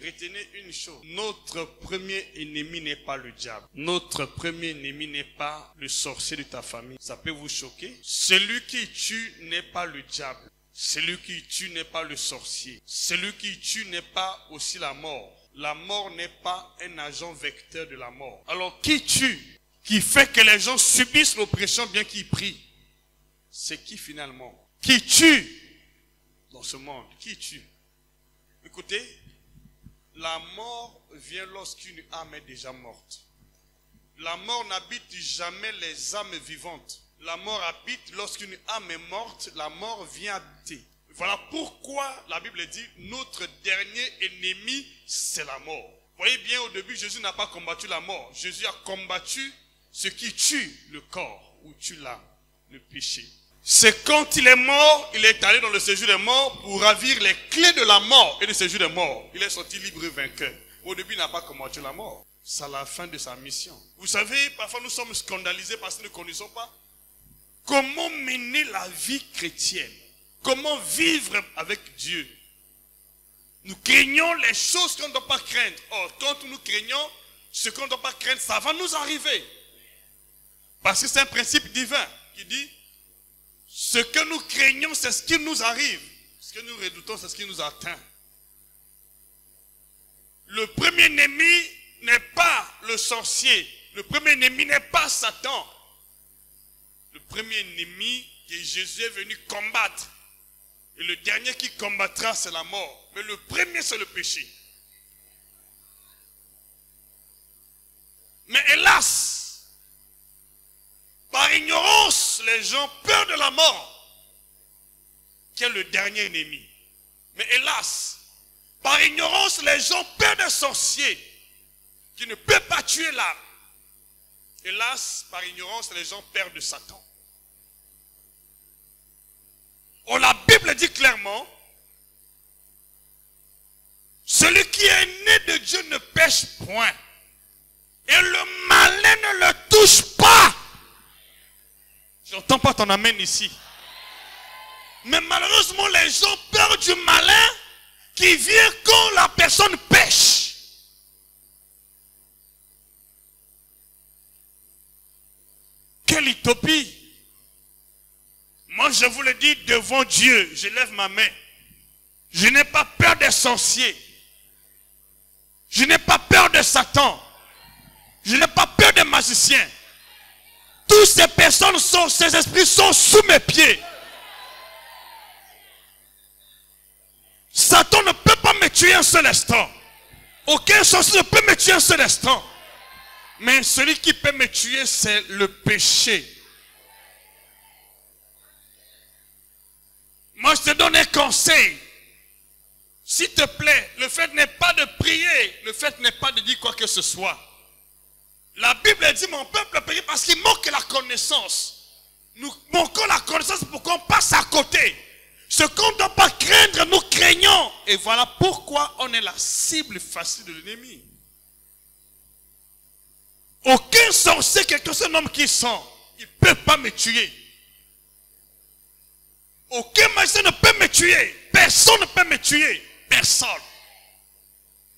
Retenez une chose, notre premier ennemi n'est pas le diable. Notre premier ennemi n'est pas le sorcier de ta famille. Ça peut vous choquer. Celui qui tue n'est pas le diable. Celui qui tue n'est pas le sorcier. Celui qui tue n'est pas aussi la mort. La mort n'est pas un agent vecteur de la mort. Alors qui tue, qui fait que les gens subissent l'oppression bien qu'ils prient, c'est qui finalement? Qui tue dans ce monde? Qui tue? Écoutez, la mort vient lorsqu'une âme est déjà morte. La mort n'habite jamais les âmes vivantes. La mort habite lorsqu'une âme est morte, la mort vient habiter. Voilà pourquoi la Bible dit notre dernier ennemi, c'est la mort. Vous voyez bien, au début, Jésus n'a pas combattu la mort. Jésus a combattu ce qui tue le corps ou tue l'âme, le péché. C'est quand il est mort, il est allé dans le séjour des morts pour ravir les clés de la mort et du séjour des morts. Il est sorti libre et vainqueur. Au début, il n'a pas combattu la mort. C'est à la fin de sa mission. Vous savez, parfois nous sommes scandalisés parce que nous ne connaissons pas comment mener la vie chrétienne. Comment vivre avec Dieu. Nous craignons les choses qu'on ne doit pas craindre. Or, quand nous craignons ce qu'on ne doit pas craindre, ça va nous arriver. Parce que c'est un principe divin qui dit ce que nous craignons, c'est ce qui nous arrive. Ce que nous redoutons, c'est ce qui nous atteint. Le premier ennemi n'est pas le sorcier. Le premier ennemi n'est pas Satan. Le premier ennemi que Jésus est venu combattre. Et le dernier qui combattra, c'est la mort. Mais le premier, c'est le péché. Mais hélas, par ignorance, les gens peur de la mort, qui est le dernier ennemi. Mais hélas, par ignorance, les gens peur des sorciers, qui ne peut pas tuer l'âme. Hélas, par ignorance, les gens perdent de Satan. Or, la Bible dit clairement, celui qui est né de Dieu ne pêche point. Et le malin ne le touche pas. Je n'entends pas ton amen ici. Mais malheureusement, les gens perdent du malin qui vient quand la personne pêche. Quelle utopie! Moi, je vous le dis devant Dieu, je lève ma main. Je n'ai pas peur des sorciers. Je n'ai pas peur de Satan. Je n'ai pas peur des magiciens. Toutes ces personnes, ces esprits sont sous mes pieds. Satan ne peut pas me tuer un seul instant. Aucun sorcier ne peut me tuer un seul instant. Mais celui qui peut me tuer, c'est le péché. Moi, je te donne un conseil. S'il te plaît, le fait n'est pas de prier. Le fait n'est pas de dire quoi que ce soit. La Bible dit, mon peuple périt parce qu'il manque la connaissance. Nous manquons la connaissance pour qu'on passe à côté. Ce qu'on ne doit pas craindre, nous craignons. Et voilà pourquoi on est la cible facile de l'ennemi. Aucun sorcier, quel que soit un homme qui sent, il ne peut pas me tuer. Aucun magicien ne peut me tuer. Personne ne peut me tuer. Personne.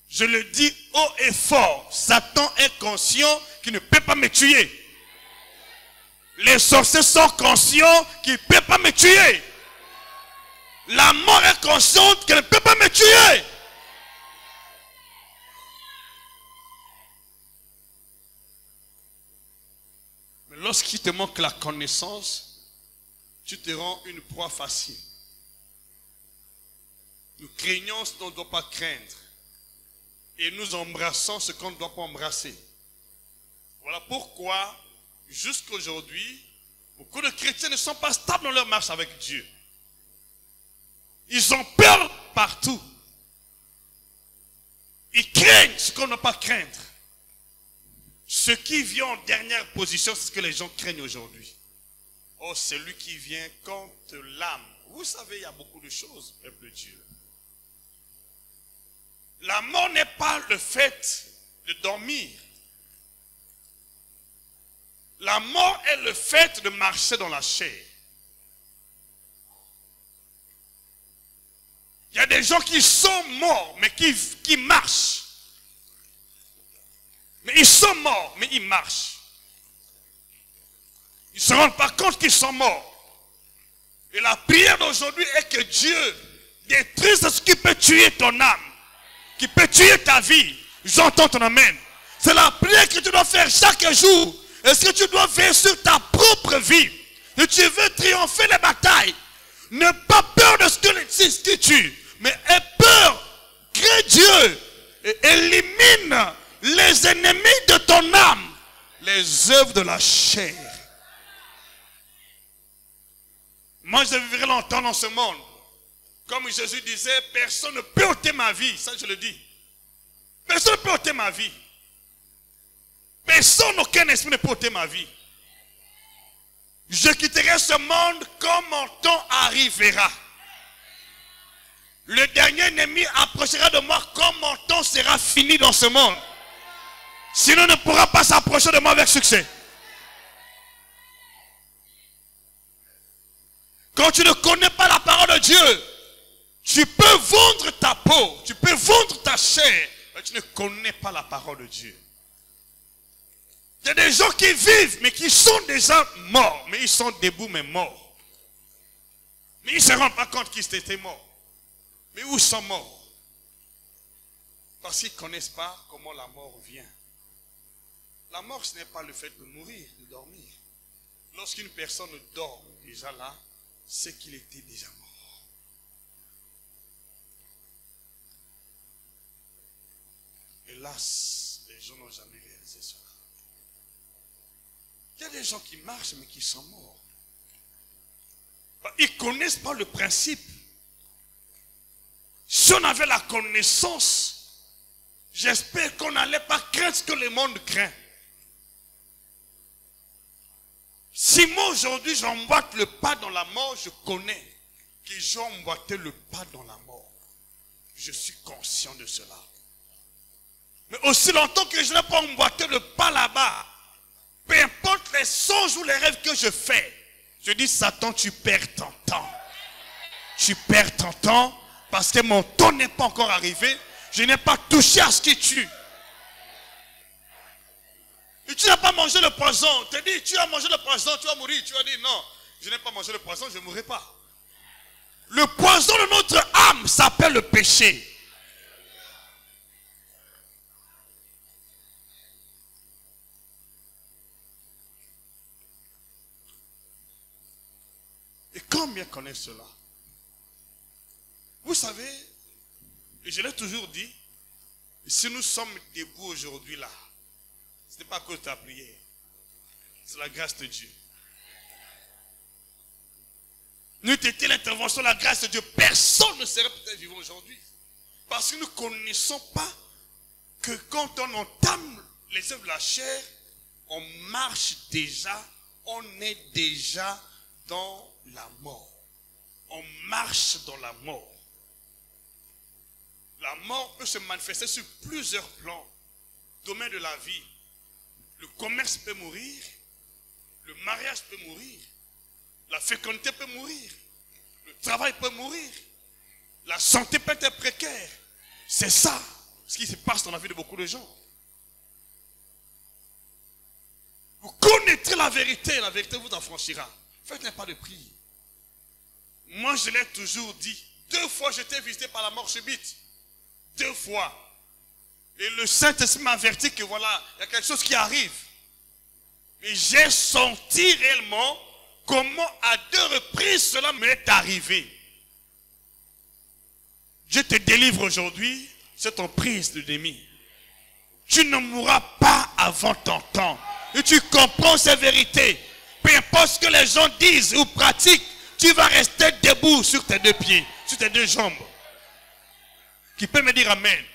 Je le dis haut et fort. Satan est conscient qu'il ne peut pas me tuer. Les sorciers sont conscients qu'il ne peut pas me tuer. La mort est consciente qu'elle ne peut pas me tuer. Mais lorsqu'il te manque la connaissance, tu te rends une proie facile. Nous craignons ce qu'on ne doit pas craindre. Et nous embrassons ce qu'on ne doit pas embrasser. Voilà pourquoi, jusqu'aujourd'hui, beaucoup de chrétiens ne sont pas stables dans leur marche avec Dieu. Ils ont peur partout. Ils craignent ce qu'on ne doit pas craindre. Ce qui vient en dernière position, c'est ce que les gens craignent aujourd'hui. Oh, celui qui vient contre l'âme. Vous savez, il y a beaucoup de choses, peuple de Dieu. La mort n'est pas le fait de dormir. La mort est le fait de marcher dans la chair. Il y a des gens qui sont morts, mais qui marchent. Mais ils sont morts, mais ils marchent. Ils ne se rendent pas compte qu'ils sont morts. Et la prière d'aujourd'hui est que Dieu détruise ce qui peut tuer ton âme, qui peut tuer ta vie. J'entends ton amen. C'est la prière que tu dois faire chaque jour. Est-ce que tu dois veiller sur ta propre vie? Si tu veux triompher les batailles, n'aie pas peur de ce qui tue, mais aie peur, crée Dieu et élimine les ennemis de ton âme, les œuvres de la chair. Moi, je vivrai longtemps dans ce monde. Comme Jésus disait, personne ne peut ôter ma vie. Ça, je le dis. Personne ne peut ôter ma vie. Personne, aucun esprit ne peut ôter ma vie. Je quitterai ce monde quand mon temps arrivera. Le dernier ennemi approchera de moi quand mon temps sera fini dans ce monde. Sinon, il ne pourra pas s'approcher de moi avec succès. Quand tu ne connais pas la parole de Dieu, tu peux vendre ta peau, tu peux vendre ta chair, mais tu ne connais pas la parole de Dieu. Il y a des gens qui vivent, mais qui sont déjà morts, mais ils sont debout, mais morts. Mais ils ne se rendent pas compte qu'ils étaient morts. Mais où sont morts? Parce qu'ils ne connaissent pas comment la mort vient. La mort, ce n'est pas le fait de mourir, de dormir. Lorsqu'une personne dort déjà là, c'est qu'il était déjà mort. Hélas, les gens n'ont jamais réalisé cela. Il y a des gens qui marchent mais qui sont morts. Ils ne connaissent pas le principe. Si on avait la connaissance, j'espère qu'on n'allait pas craindre ce que le monde craint. Si moi aujourd'hui j'emboîte le pas dans la mort, je connais que j'ai emboîté le pas dans la mort. Je suis conscient de cela. Mais aussi longtemps que je n'ai pas emboîté le pas là-bas, peu importe les songes ou les rêves que je fais, je dis Satan, tu perds ton temps. Tu perds ton temps parce que mon temps n'est pas encore arrivé. Je n'ai pas touché à ce qui tue. Et tu n'as pas mangé le poison. Tu dis, tu as mangé le poison, tu vas mourir. Tu vas dire, non, je n'ai pas mangé le poison, je ne mourrai pas. Le poison de notre âme s'appelle le péché. Et combien connaissent cela? Vous savez, et je l'ai toujours dit, si nous sommes debout aujourd'hui là, ce n'est pas à cause de ta prière. C'est la grâce de Dieu. N'eût été l'intervention de la grâce de Dieu, personne ne serait peut-être vivant aujourd'hui. Parce que nous ne connaissons pas que quand on entame les œuvres de la chair, on marche déjà, on est déjà dans la mort. On marche dans la mort. La mort peut se manifester sur plusieurs plans, domaine de la vie. Le commerce peut mourir, le mariage peut mourir, la fécondité peut mourir, le travail peut mourir, la santé peut être précaire. C'est ça ce qui se passe dans la vie de beaucoup de gens. Vous connaîtrez la vérité vous affranchira. Faites pas de prix. Moi je l'ai toujours dit, 2 fois j'étais visité par la mort subite. 2 fois. Et le Saint-Esprit m'a averti que voilà, il y a quelque chose qui arrive. Et j'ai senti réellement comment à 2 reprises cela m'est arrivé. Dieu te délivre aujourd'hui, c'est ton prise de l'ennemi. Tu ne mourras pas avant ton temps. Et tu comprends ces vérités. Peu importe ce que les gens disent ou pratiquent, tu vas rester debout sur tes 2 pieds, sur tes 2 jambes. Qui peut me dire amen?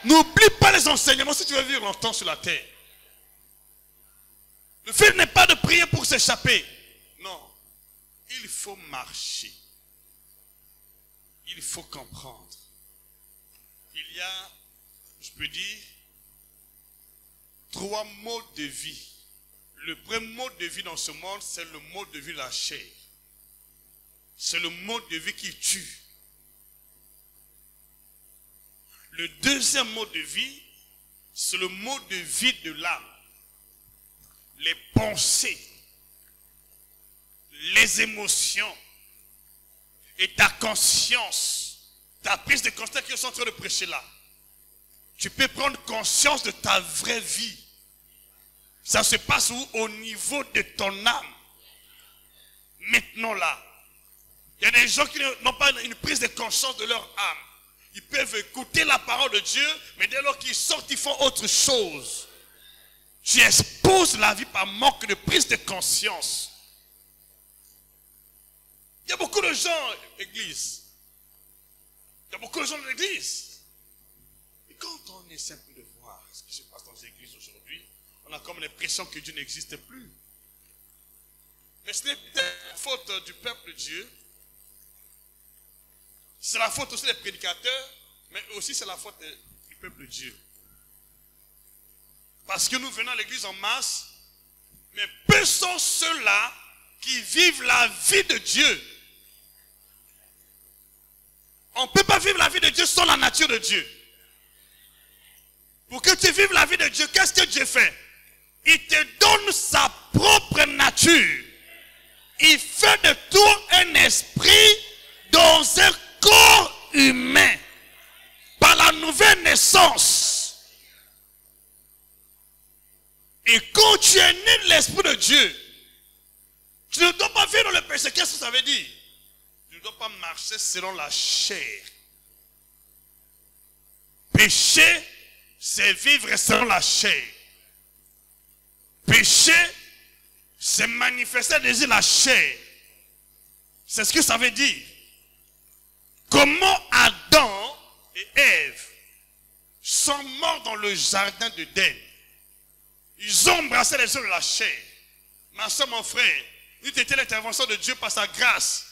N'oublie pas les enseignements si tu veux vivre longtemps sur la terre. Le fait n'est pas de prier pour s'échapper. Non. Il faut marcher. Il faut comprendre. Il y a, je peux dire, 3 modes de vie. Le premier mode de vie dans ce monde, c'est le mode de vie de la chair. C'est le mode de vie qui tue. Le deuxième mode de vie, c'est le mode de vie de l'âme. Les pensées, les émotions et ta conscience, ta prise de conscience que je suis en train de prêcher là. Tu peux prendre conscience de ta vraie vie. Ça se passe où? Au niveau de ton âme. Maintenant là, il y a des gens qui n'ont pas une prise de conscience de leur âme. Ils peuvent écouter la parole de Dieu, mais dès lors qu'ils sortent, ils font autre chose. Tu exposes la vie par manque de prise de conscience. Il y a beaucoup de gens, église. Il y a beaucoup de gens dans l'église. Et quand on essaie un peu de voir ce qui se passe dans les églises aujourd'hui, on a comme l'impression que Dieu n'existe plus. Mais ce n'est pas la faute du peuple de Dieu. C'est la faute aussi des prédicateurs, mais aussi c'est la faute du peuple de Dieu. Parce que nous venons à l'église en masse, mais peu sont ceux-là qui vivent la vie de Dieu. On ne peut pas vivre la vie de Dieu sans la nature de Dieu. Pour que tu vives la vie de Dieu, qu'est-ce que Dieu fait? Il te donne sa propre nature. Il fait de toi un esprit dans un corps humain. Par la nouvelle naissance. Et quand tu es né de l'esprit de Dieu, tu ne dois pas vivre dans le péché. Qu'est-ce que ça veut dire? Tu ne dois pas marcher selon la chair. Péché, c'est vivre selon la chair. Péché, c'est manifester déjà la chair. C'est ce que ça veut dire. Comment Adam et Ève sont morts dans le jardin d'Éden. Ils ont embrassé les œuvres de la chair. Ma soeur, mon frère, il était l'intervention de Dieu par sa grâce.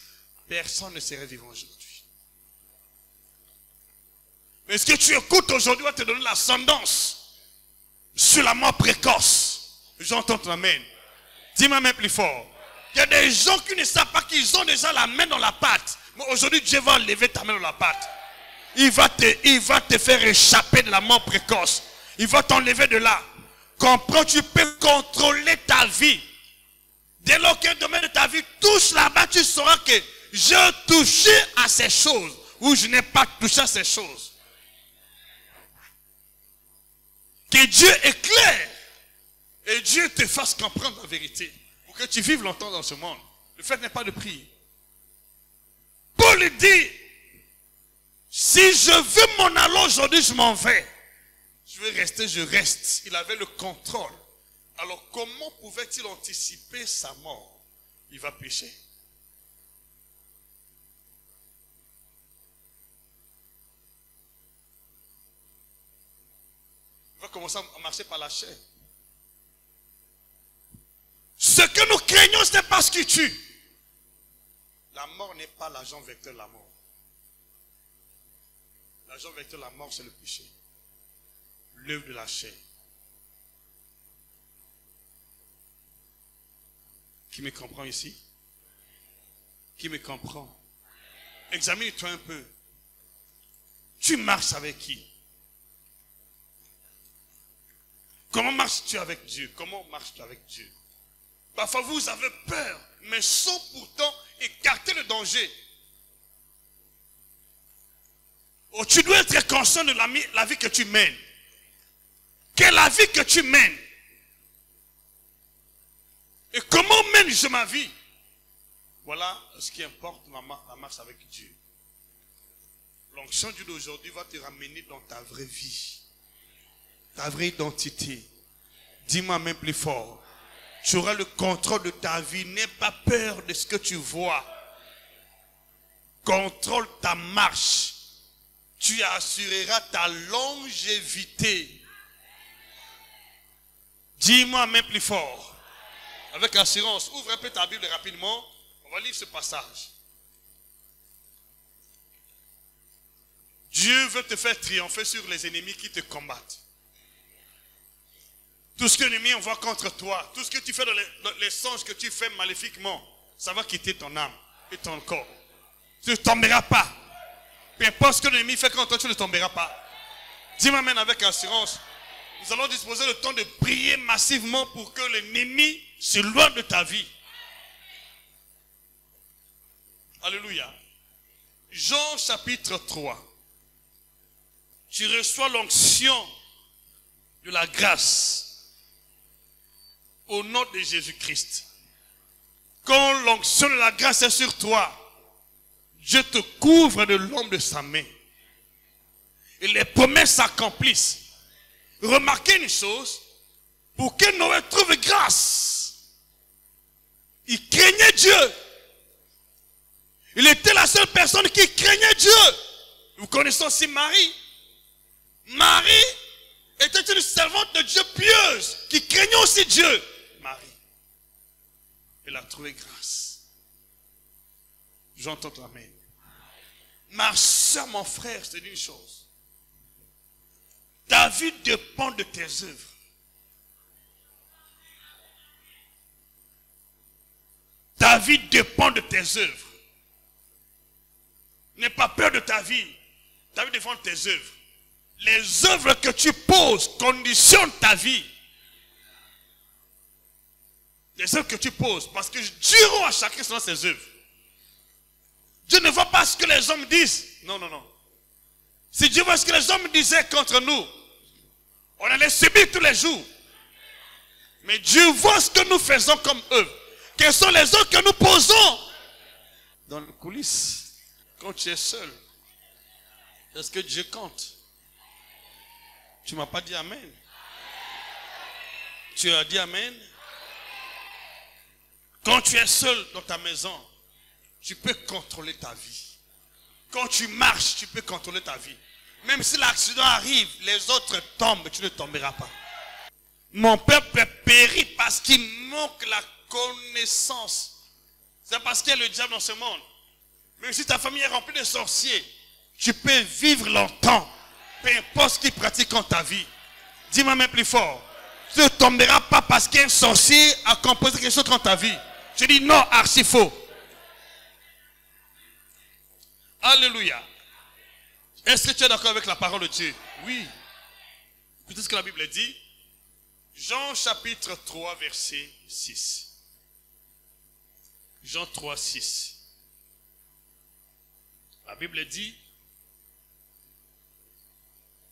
Personne ne serait vivant aujourd'hui. Mais ce que tu écoutes aujourd'hui va te donner l'ascendance sur la mort précoce. J'entends ton amen. Dis-moi même plus fort. Il y a des gens qui ne savent pas qu'ils ont déjà la main dans la pâte. Mais aujourd'hui, Dieu va lever ta main dans la pâte. Il va te faire échapper de la mort précoce. Il va t'enlever de là. Comprends, tu peux contrôler ta vie. Dès lors qu'un domaine de ta vie touche là-bas, tu sauras que j'ai touché à ces choses ou je n'ai pas touché à ces choses. Que Dieu éclaire et Dieu te fasse comprendre la vérité pour que tu vives longtemps dans ce monde. Le fait n'est pas de prier. Paul dit, si je veux m'en aller aujourd'hui, je m'en vais. Je veux rester, je reste. Il avait le contrôle. Alors comment pouvait-il anticiper sa mort? Il va pécher. Il va commencer à marcher par la chair. Ce que nous craignons, ce n'est pas ce qui tue. La mort n'est pas l'agent vecteur de la mort. L'agent vecteur de la mort, c'est le péché. L'œuvre de la chair. Qui me comprend ici? Qui me comprend? Examine-toi un peu. Tu marches avec qui? Comment marches-tu avec Dieu? Comment marches-tu avec Dieu? Parfois vous avez peur, mais sans pourtant écarter le danger. Oh, tu dois être conscient de la vie que tu mènes. Quelle est la vie que tu mènes? Et comment mène-je ma vie? Voilà ce qui importe, la marche avec Dieu. L'onction de Dieu d'aujourd'hui va te ramener dans ta vraie vie. Ta vraie identité. Dis-moi même plus fort. Tu auras le contrôle de ta vie. N'aie pas peur de ce que tu vois. Contrôle ta marche. Tu assureras ta longévité. Dis-moi même plus fort. Avec assurance. Ouvre un peu ta Bible rapidement. On va lire ce passage. Dieu veut te faire triompher sur les ennemis qui te combattent. Tout ce que l'ennemi envoie contre toi, tout ce que tu fais dans les songes que tu fais maléfiquement, ça va quitter ton âme et ton corps. Tu ne tomberas pas. Peu importe ce que l'ennemi fait contre toi, tu ne tomberas pas. Dis-moi amen avec assurance. Nous allons disposer le temps de prier massivement pour que l'ennemi s'éloigne de ta vie. Alléluia. Jean chapitre 3. Tu reçois l'onction de la grâce au nom de Jésus-Christ. Quand l'onction de la grâce est sur toi, Dieu te couvre de l'ombre de sa main. Et les promesses s'accomplissent. Remarquez une chose, pour que Noé trouve grâce, il craignait Dieu. Il était la seule personne qui craignait Dieu. Nous connaissons aussi Marie. Marie était une servante de Dieu pieuse, qui craignait aussi Dieu. Marie, elle a trouvé grâce. J'entends ton amen. Ma soeur, mon frère, je te dis une chose. Ta vie dépend de tes œuvres. Ta vie dépend de tes œuvres. N'aie pas peur de ta vie. Ta vie dépend de tes œuvres. Les œuvres que tu poses conditionnent ta vie. Les œuvres que tu poses, parce que Dieu rend à chacun selon ses œuvres. Dieu ne voit pas ce que les hommes disent. Non, non, non. Si Dieu voit ce que les hommes disaient contre nous, on allait subir tous les jours. Mais Dieu voit ce que nous faisons comme œuvre. Quelles sont les œuvres que nous posons dans les coulisses? Quand tu es seul, est-ce que Dieu compte? Tu ne m'as pas dit amen. Tu as dit amen. Quand tu es seul dans ta maison, tu peux contrôler ta vie. Quand tu marches, tu peux contrôler ta vie. Même si l'accident arrive, les autres tombent, tu ne tomberas pas. Mon peuple périt parce qu'il manque la connaissance. C'est parce qu'il y a le diable dans ce monde. Même si ta famille est remplie de sorciers, tu peux vivre longtemps. Peu importe ce qu'ils pratiquent en ta vie. Dis-moi même plus fort. Tu ne tomberas pas parce qu'un sorcier a composé quelque chose contre ta vie. Je dis non, archi faux. Alléluia. Est-ce que tu es d'accord avec la parole de Dieu? Oui. Écoutez ce que la Bible dit. Jean chapitre 3 verset 6. Jean 3, 6. La Bible dit,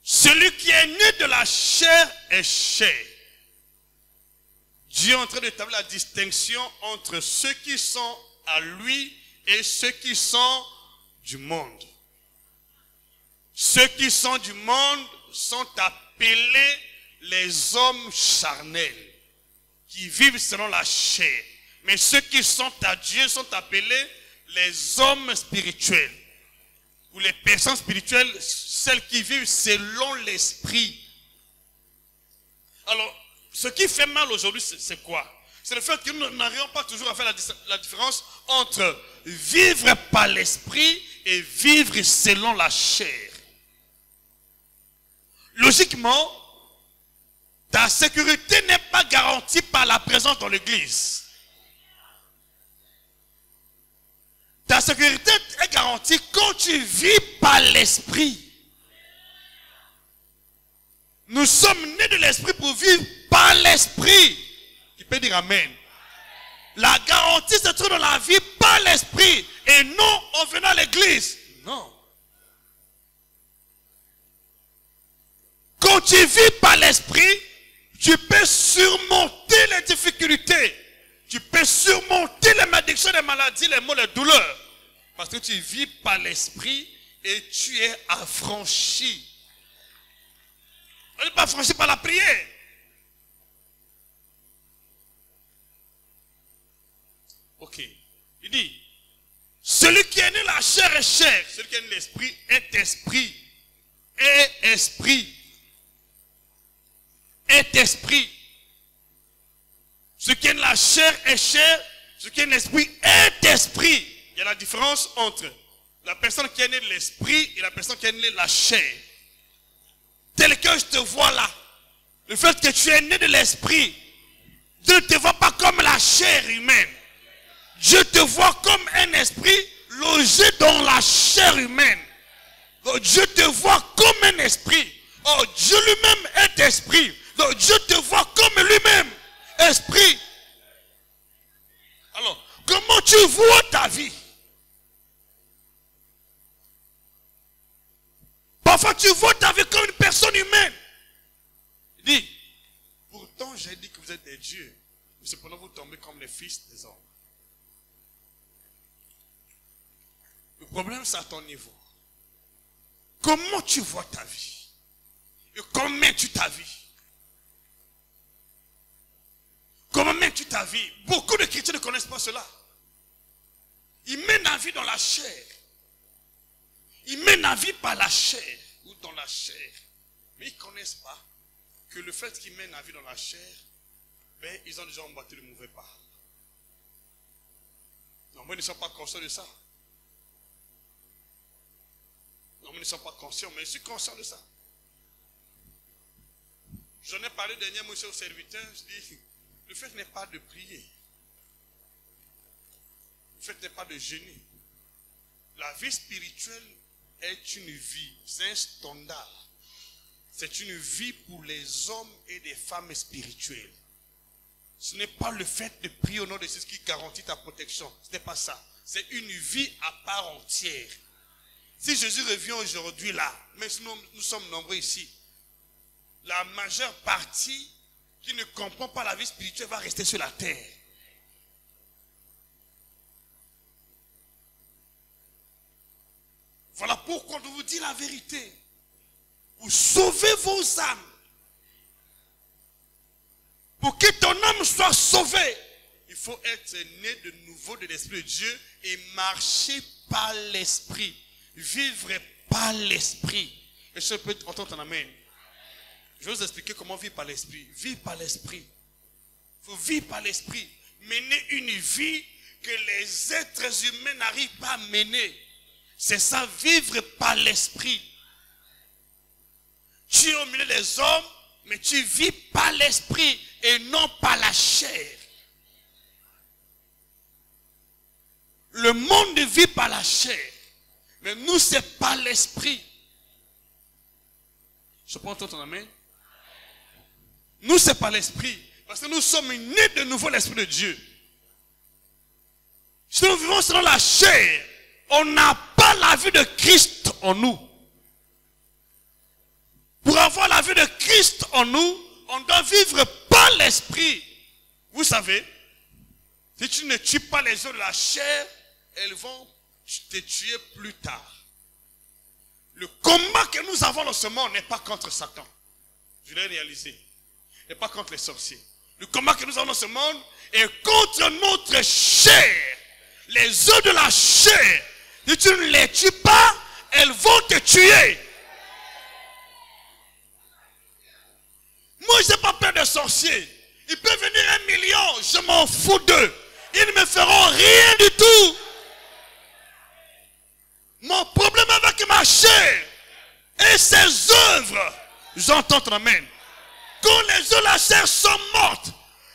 celui qui est né de la chair est chair. Dieu est en train d'établir la distinction entre ceux qui sont à lui et ceux qui sont du monde. Ceux qui sont du monde sont appelés les hommes charnels, qui vivent selon la chair. Mais ceux qui sont à Dieu sont appelés les hommes spirituels. Ou les personnes spirituelles, celles qui vivent selon l'esprit. Alors, ce qui fait mal aujourd'hui, c'est quoi? C'est le fait que nous n'arrivons pas toujours à faire la différence entre vivre par l'esprit et vivre selon la chair. Logiquement, ta sécurité n'est pas garantie par la présence dans l'église. Ta sécurité est garantie quand tu vis par l'esprit. Nous sommes nés de l'esprit pour vivre par l'esprit. Tu peux dire amen. La garantie se trouve dans la vie par l'esprit et non en venant à l'église. Non. Quand tu vis par l'esprit, tu peux surmonter les difficultés. Tu peux surmonter les malédictions, les maladies, les maux, les douleurs. Parce que tu vis par l'esprit et tu es affranchi. On n'est pas affranchi par la prière. Ok. Il dit, celui qui est né la chair est chair. Celui qui est né l'esprit est esprit. Est esprit. Est esprit. Ce qui est la chair est chair, ce qui est l'esprit est esprit. Il y a la différence entre la personne qui est née de l'esprit et la personne qui est née de la chair. Tel que je te vois là, le fait que tu es né de l'esprit, Dieu ne te voit pas comme la chair humaine. Dieu te voit comme un esprit logé dans la chair humaine. Donc Dieu te voit comme un esprit. Oh, Dieu lui-même est esprit. Donc Dieu te voit comme lui-même, esprit. Alors, comment tu vois ta vie? Parfois tu vois ta vie comme une personne humaine. Il dit, pourtant j'ai dit que vous êtes des dieux, mais cependant vous tombez comme les fils des hommes. Le problème c'est à ton niveau. Comment tu vois ta vie? Et comment mènes-tu ta vie? Comment mènes-tu ta vie? Beaucoup de chrétiens ne connaissent pas cela. Ils mènent la vie dans la chair. Ils mènent la vie par la chair ou dans la chair. Mais ils ne connaissent pas que le fait qu'ils mènent la vie dans la chair, ben, ils ont déjà emboîté le mauvais pas. Non, mais ils ne sont pas conscients de ça. Non, mais ils ne sont pas conscients, mais je suis conscient de ça. J'en ai parlé dernièrement au serviteur, je dis, le fait n'est pas de prier. Le fait n'est pas de jeûner. La vie spirituelle est une vie, c'est un standard. C'est une vie pour les hommes et les femmes spirituelles. Ce n'est pas le fait de prier au nom de Jésus qui garantit ta protection. Ce n'est pas ça. C'est une vie à part entière. Si Jésus revient aujourd'hui là, mais nous sommes nombreux ici, la majeure partie qui ne comprend pas la vie spirituelle va rester sur la terre. Voilà pourquoi je vous dis la vérité. Pour sauver vos âmes, pour que ton âme soit sauvée, il faut être né de nouveau de l'Esprit de Dieu et marcher par l'Esprit. Vivre par l'Esprit. Et je peux entendre ton amen. Je vais vous expliquer comment vivre par l'Esprit. Vivre par l'Esprit. Il faut vivre par l'Esprit. Mener une vie que les êtres humains n'arrivent pas à mener. C'est ça, vivre par l'Esprit. Tu es au milieu des hommes, mais tu vis par l'Esprit et non par la chair. Le monde vit par la chair, mais nous c'est par l'Esprit. Je prends ton amen. Nous c'est par l'Esprit, parce que nous sommes nés de nouveau l'Esprit de Dieu. Si nous vivons selon la chair, on n'a pas la vie de Christ en nous. Pour avoir la vie de Christ en nous, on doit vivre par l'Esprit. Vous savez, si tu ne tues pas les œufs de la chair, elles vont te tuer plus tard. Le combat que nous avons dans ce monde n'est pas contre Satan. Je l'ai réalisé. N'est pas contre les sorciers. Le combat que nous avons dans ce monde est contre notre chair. Les œufs de la chair. Si tu ne les tues pas, elles vont te tuer. Moi, je n'ai pas peur des sorciers. Ils peuvent venir 1 million, je m'en fous d'eux. Ils ne me feront rien du tout. Mon problème avec ma chair et ses œuvres, j'entends ton amen. Quand les œuvres de la chair sont mortes,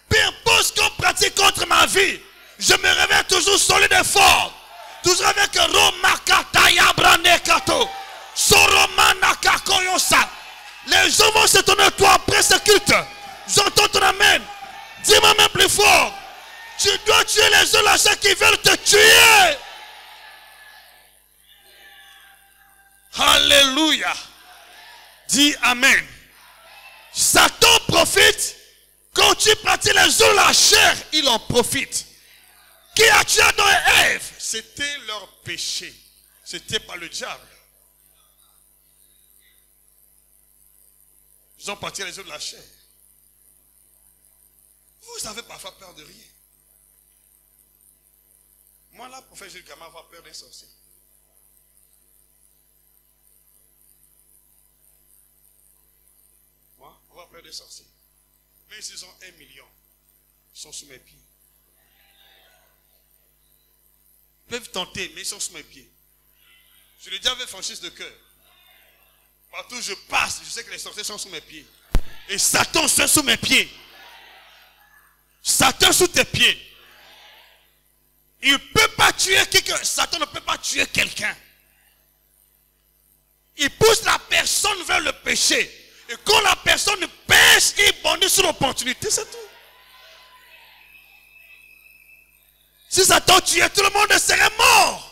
peu importe ce qu'on pratique contre ma vie, je me réveille toujours solide et fort. Toujours avec Romakataya Branekato, Soromanakakoyosa. Les gens vont se tourner toi après ce culte. J'entends ton amen. Dis-moi même plus fort. Tu dois tuer les œufs de la chair qui veulent te tuer. Alléluia. Dis amen. Satan profite. Quand tu pratiques les œufs de la chair, il en profite. Qui a tué Adam et Ève? C'était leur péché. C'était pas le diable. Ils ont pratiqué les œufs de la chair. Vous avez parfois peur de rien. Moi là, pour faire Jésus, comment avoir peur d'un sorcier? Moi, avoir peur des sorciers. Mais s'ils ont 1 million, ils sont sous mes pieds. Ils peuvent tenter, mais ils sont sous mes pieds. Je le dis avec franchise de cœur. Partout où je passe, je sais que les sorciers sont sous mes pieds. Et Satan est sous mes pieds. Satan sous tes pieds. Il ne peut pas tuer quelqu'un. Satan ne peut pas tuer quelqu'un. Il pousse la personne vers le péché. Et quand la personne pêche, il bondit sur l'opportunité, c'est tout. Si Satan tuait, tout le monde serait mort.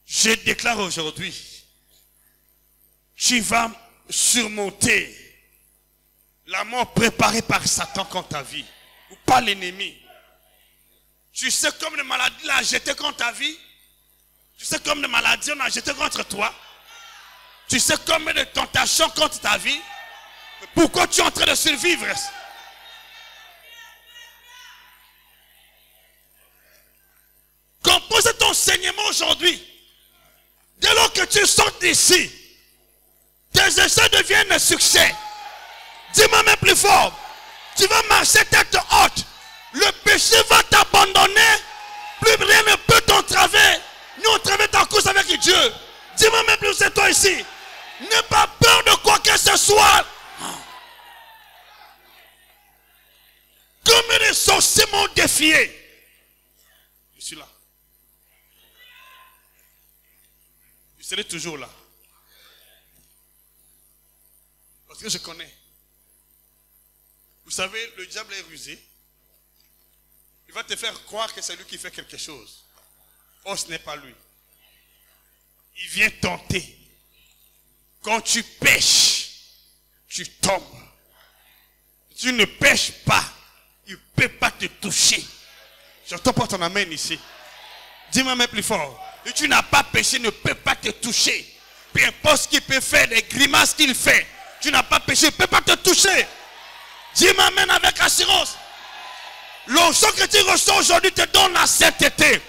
Je déclare aujourd'hui, tu vas surmonter la mort préparée par Satan contre ta vie, ou par l'ennemi. Tu sais comme les maladies l'ont jeté contre ta vie. Tu sais comme les maladies on a jeté contre toi. Tu sais comme les tentations contre ta vie. Pourquoi tu es en train de survivre? Compose ton enseignement aujourd'hui. Dès lors que tu sors d'ici, tes essais deviennent un succès. Dis-moi même plus fort. Tu vas marcher tête haute. Le péché va t'abandonner. Plus rien ne peut t'entraver. Nous on travaille ta course avec Dieu. Dis-moi même plus, c'est toi ici. N'aie pas peur de quoi que ce soit. Comme les sorciers m'ont défié. Je suis là. Je serai toujours là. Parce que je connais. Vous savez, le diable est rusé. Il va te faire croire que c'est lui qui fait quelque chose. Oh, ce n'est pas lui. Il vient tenter. Quand tu pêches, tu tombes. Tu ne pêches pas, il ne peut pas te toucher. J'entends pas ton amen ici. Dis-moi même plus fort. Et tu n'as pas péché, il ne peut pas te toucher. Peu importe ce qu'il peut faire, les grimaces qu'il fait. Tu n'as pas péché, il ne peut pas te toucher. Dis-moi amen avec assurance. L'onction que tu reçois aujourd'hui te donne la sainteté.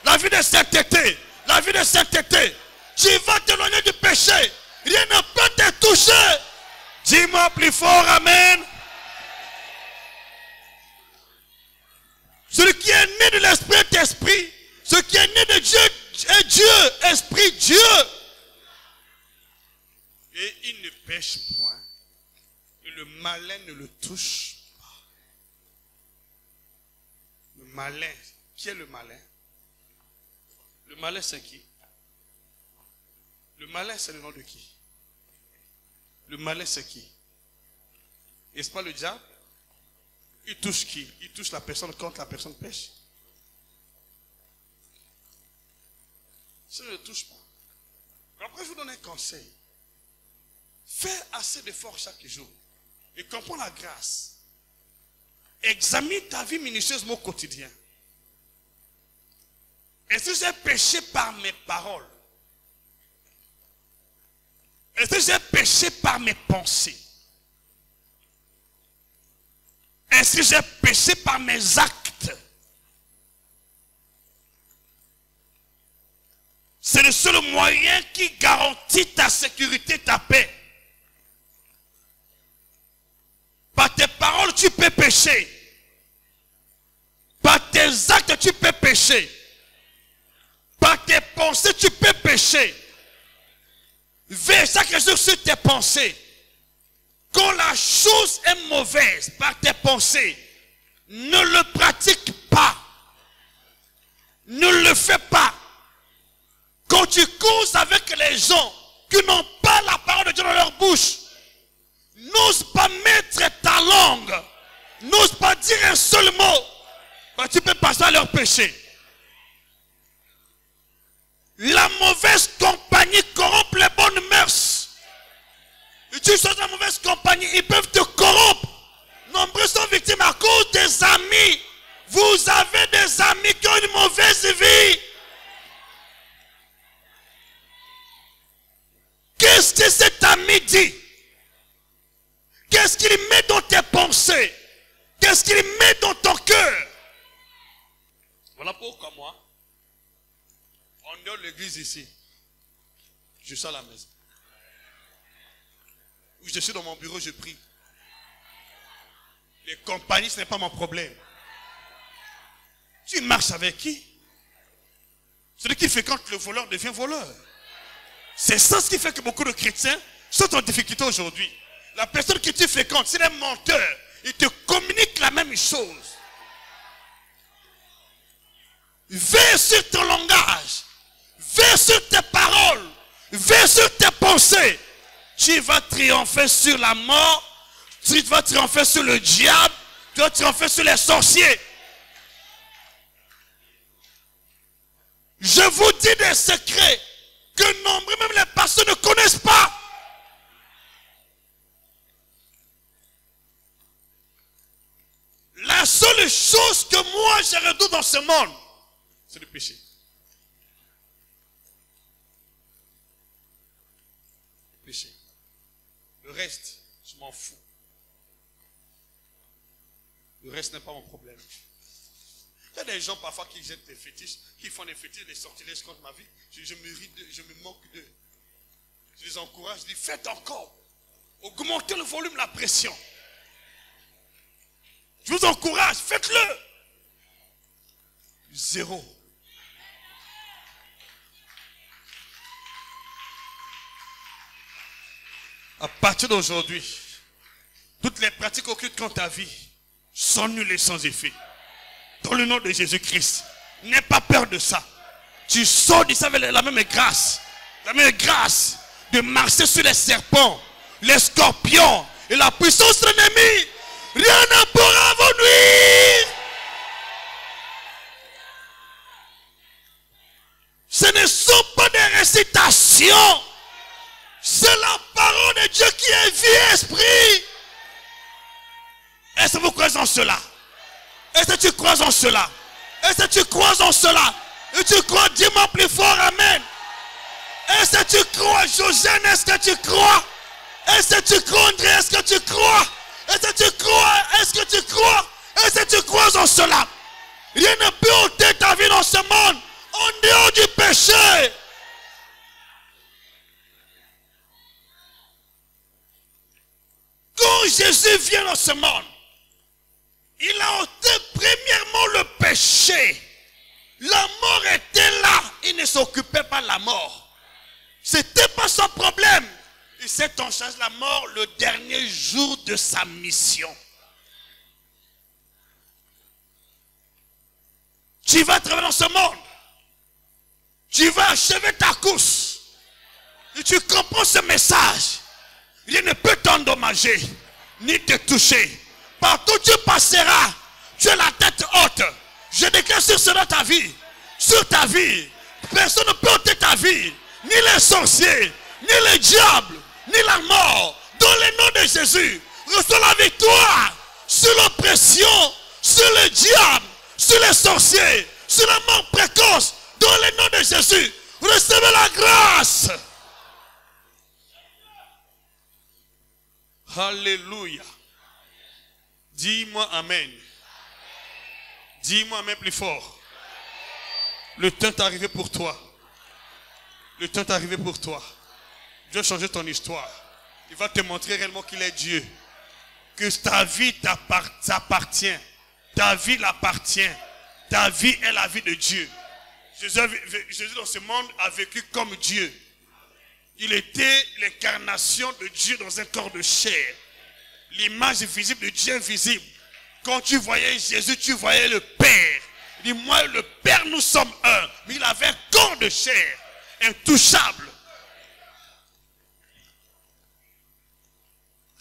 La vie de sainteté. La vie de sainteté. Tu vas t'éloigner du péché. Rien ne peut te toucher. Dis-moi plus fort, amen. Celui qui est né de l'esprit est esprit. Ce qui est né de Dieu est Dieu. Esprit Dieu. Et il ne pêche point. Et le malin ne le touche pas. Le malin. Qui est le malin? Le malin c'est qui? Le malin c'est le nom de qui? Le malin c'est qui? N'est-ce pas le diable? Il touche qui? Il touche la personne quand la personne pêche. Ça ne le touche pas. Après je vous donne un conseil. Fais assez d'efforts chaque jour. Et comprends la grâce. Examine ta vie minutieusement au quotidien. Est-ce que j'ai péché par mes paroles? Est-ce que j'ai péché par mes pensées? Est-ce que j'ai péché par mes actes? C'est le seul moyen qui garantit ta sécurité, ta paix. Par tes paroles, tu peux pécher. Par tes actes, tu peux pécher. Par tes pensées, tu peux pécher. Veille chaque jour sur tes pensées. Quand la chose est mauvaise par tes pensées, ne le pratique pas. Ne le fais pas. Quand tu causes avec les gens qui n'ont pas la parole de Dieu dans leur bouche, n'ose pas mettre ta langue, n'ose pas dire un seul mot, bah, tu peux passer à leur péché. La mauvaise compagnie corrompt les bonnes mœurs. Et tu sors de la mauvaise compagnie, ils peuvent te corrompre. Nombreux sont victimes à cause des amis. Vous avez des amis qui ont une mauvaise vie. Qu'est-ce que cet ami dit? Qu'est-ce qu'il met dans tes pensées? Qu'est-ce qu'il met dans ton cœur? Voilà pourquoi moi, en dehors de l'église ici, je suis à la maison. Où je suis dans mon bureau, je prie. Les compagnies, ce n'est pas mon problème. Tu marches avec qui? Celui qui fréquente le voleur devient voleur. C'est ça ce qui fait que beaucoup de chrétiens sont en difficulté aujourd'hui. La personne que tu fréquentes, c'est un menteur. Il te communique la même chose. Veille sur ton langage. Veille sur tes paroles. Veille sur tes pensées. Tu vas triompher sur la mort. Tu vas triompher sur le diable. Tu vas triompher sur les sorciers. Je vous dis des secrets que nombreux, même les pasteurs, ne connaissent pas. La seule chose que moi je redoute dans ce monde, c'est le péché. Le péché. Le reste, je m'en fous. Le reste n'est pas mon problème. Il y a des gens parfois qui jettent des fétiches, qui font des fétiches, des sortilèges contre ma vie. Je me ris d'eux, je me moque d'eux. Je les encourage, je dis faites encore. Augmentez le volume, la pression. Je vous encourage, faites-le. Zéro. À partir d'aujourd'hui, toutes les pratiques occultes contre ta vie sont nulles et sans effet. Dans le nom de Jésus-Christ, n'aie pas peur de ça. Tu sors d'ici avec la même grâce de marcher sur les serpents, les scorpions et la puissance de l'ennemi. Rien ne pourra vous nuire. Ce ne sont pas des récitations. C'est la parole de Dieu qui est vie et esprit. Est-ce que vous croyez en cela? Est-ce que tu crois en cela? Est-ce que tu crois en cela? Et tu crois, dis-moi plus fort, amen. Est-ce que tu crois, Josiane? Est-ce que tu crois? Est-ce que tu crois, André? Est-ce que tu crois? Est-ce que tu crois? Est-ce que tu crois? Est-ce que tu crois en cela? Rien ne peut ôter ta vie dans ce monde en dehors du péché. Quand Jésus vient dans ce monde, il a ôté premièrement le péché. La mort était là. Il ne s'occupait pas de la mort. Ce n'était pas son problème. Il s'est en charge de la mort le dernier jour de sa mission. Tu vas travailler dans ce monde. Tu vas achever ta course. Et tu comprends ce message. Rien ne peut t'endommager, ni te toucher. Partout où tu passeras, tu as la tête haute. Je déclare sur cela ta vie. Sur ta vie. Personne ne peut ôter ta vie. Ni les sorciers, ni le diable, ni la mort. Dans le nom de Jésus, reçois la victoire sur l'oppression, sur le diable, sur les sorciers, sur la mort précoce. Dans le nom de Jésus, recevez la grâce. Alléluia. Dis-moi amen. Dis-moi amen plus fort. Le temps est arrivé pour toi. Le temps est arrivé pour toi. Dieu va changer ton histoire. Il va te montrer réellement qu'il est Dieu. Que ta vie t'appartient. Ta vie l'appartient. Ta vie est la vie de Dieu. Jésus dans ce monde a vécu comme Dieu. Il était l'incarnation de Dieu dans un corps de chair. L'image visible de Dieu invisible. Quand tu voyais Jésus, tu voyais le Père. Il dit, moi et le Père, nous sommes un. Mais il avait un corps de chair, intouchable.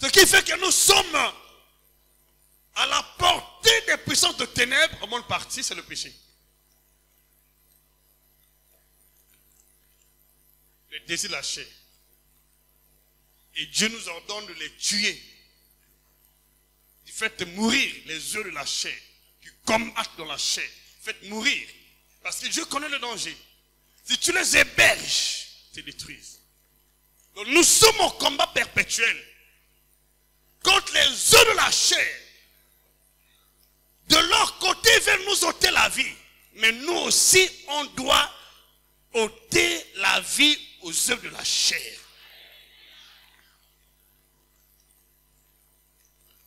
Ce qui fait que nous sommes à la portée des puissances de ténèbres. Au monde parti, c'est le péché. Le désir de la chair. Et Dieu nous ordonne de les tuer. Faites mourir les œufs de la chair qui combattent dans la chair. Faites mourir. Parce que Dieu connaît le danger. Si tu les héberges, ils te détruisent. Donc nous sommes en combat perpétuel contre les œufs de la chair. De leur côté, ils veulent nous ôter la vie. Mais nous aussi, on doit ôter la vie aux œufs de la chair.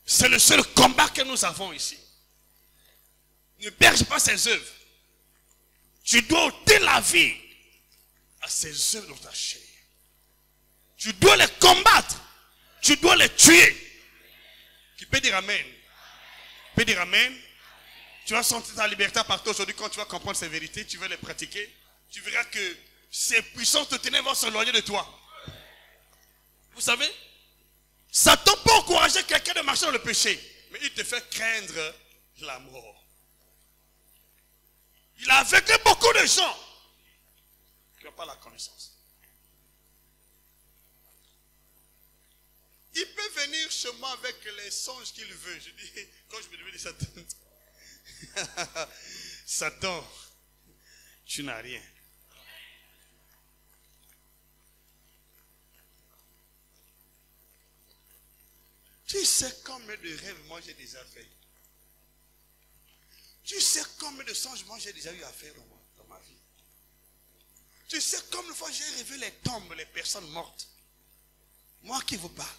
C'est le seul combat que nous avons ici. Ne berge pas ses œuvres. Tu dois ôter la vie à ses œuvres dans ta chair. Tu dois les combattre. Tu dois les tuer. Tu peux dire amen. Tu peux dire amen. Tu vas sentir ta liberté à partir d'aujourd'hui quand tu vas comprendre ces vérités. Tu vas les pratiquer. Tu verras que ces puissances de ténèbres vont s'éloigner de toi. Vous savez, Satan peut encourager quelqu'un de marcher dans le péché, mais il te fait craindre la mort. Il a aveuglé beaucoup de gens qui n'ont pas la connaissance. Il peut venir chez moi avec les songes qu'il veut. Je dis, quand je me demande Satan, Satan, tu n'as rien. Tu sais combien de rêves moi j'ai déjà fait. Tu sais combien de songes moi j'ai déjà eu à faire dans ma vie. Tu sais combien de fois j'ai rêvé les tombes, les personnes mortes. Moi qui vous parle.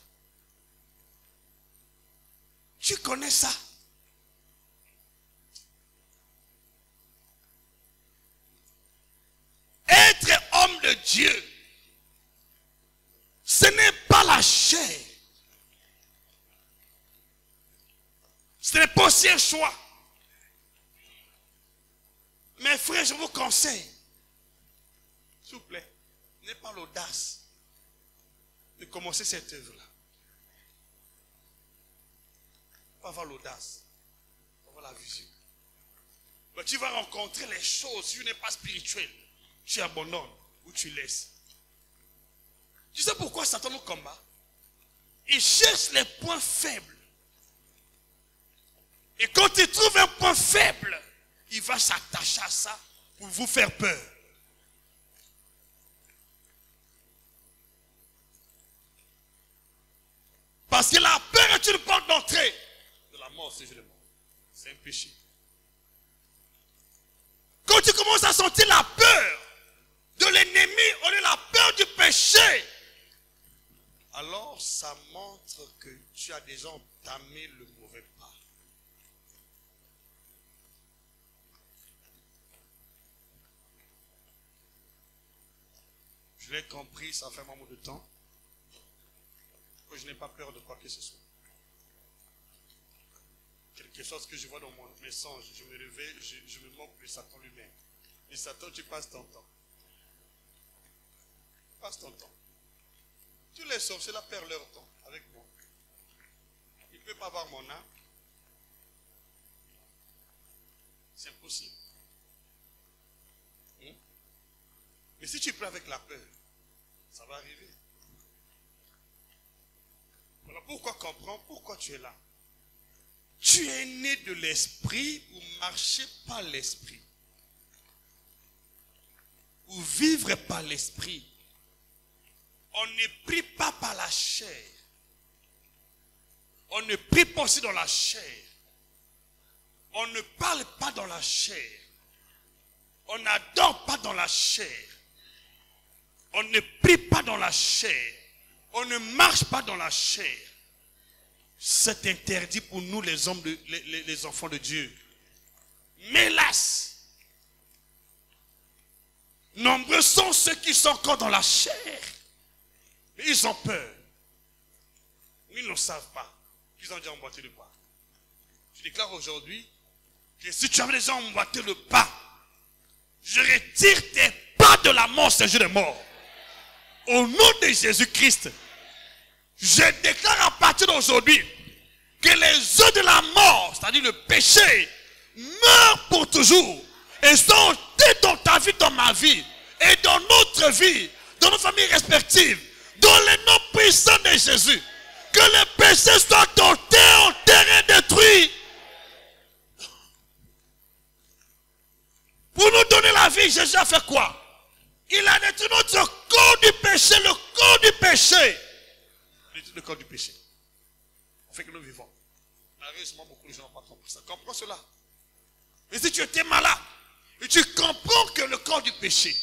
Tu connais ça? Être homme de Dieu, ce n'est pas la chair. Ce n'est pas aussi un choix. Mes frères, je vous conseille, s'il vous plaît, n'ayez pas l'audace de commencer cette œuvre-là. Pas avoir l'audace, pas avoir la vision. Mais tu vas rencontrer les choses, si tu n'es pas spirituel, tu abandonnes ou tu laisses. Tu sais pourquoi Satan nous combat? Il cherche les points faibles. Et quand il trouve un point faible, il va s'attacher à ça pour vous faire peur. Parce que la peur est une porte d'entrée de la mort, c'est un péché. Quand tu commences à sentir la peur de l'ennemi, on est la peur du péché, alors ça montre que tu as déjà entamé le mauvais pas. Je l'ai compris, ça fait un moment de temps, que je n'ai pas peur de quoi que ce soit. Quelque chose que je vois dans mes songes, je me réveille, je me moque de Satan lui-même. Et Satan, tu passes ton temps. Passe ton temps. Tous les sorciers là perdent leur temps avec moi. Ils ne peuvent pas avoir mon âme. C'est impossible. Mais si tu prends avec la peur, ça va arriver. Voilà pourquoi comprends, pourquoi tu es là. Tu es né de l'esprit ou marcher par l'esprit. Ou vivre par l'esprit. On ne prie pas par la chair. On ne prie pas aussi dans la chair. On ne parle pas dans la chair. On n'adore pas dans la chair. On ne prie pas dans la chair. On ne marche pas dans la chair. C'est interdit pour nous les hommes, les enfants de Dieu. Mais hélas, nombreux sont ceux qui sont encore dans la chair. Mais ils ont peur. Ils ne savent pas qu'ils ont déjà emboîté le pas. Je déclare aujourd'hui que si tu avais déjà emboîté le pas, je retire tes pas de la mort, ce jour de mort. Au nom de Jésus-Christ, je déclare à partir d'aujourd'hui que les œufs de la mort, c'est-à-dire le péché, meurent pour toujours et sont ôtés dans ta vie, dans ma vie et dans notre vie, dans nos familles respectives, dans le nom puissant de Jésus. Que le péché soit ôté, enterré, détruit. Pour nous donner la vie, Jésus a fait quoi? Il a détruit notre corps du péché, le corps du péché. Le corps du péché. On fait que nous vivons. Malheureusement, beaucoup de gens n'ont pas compris ça. Comprends cela. Mais si tu étais malade, et tu comprends que le corps du péché,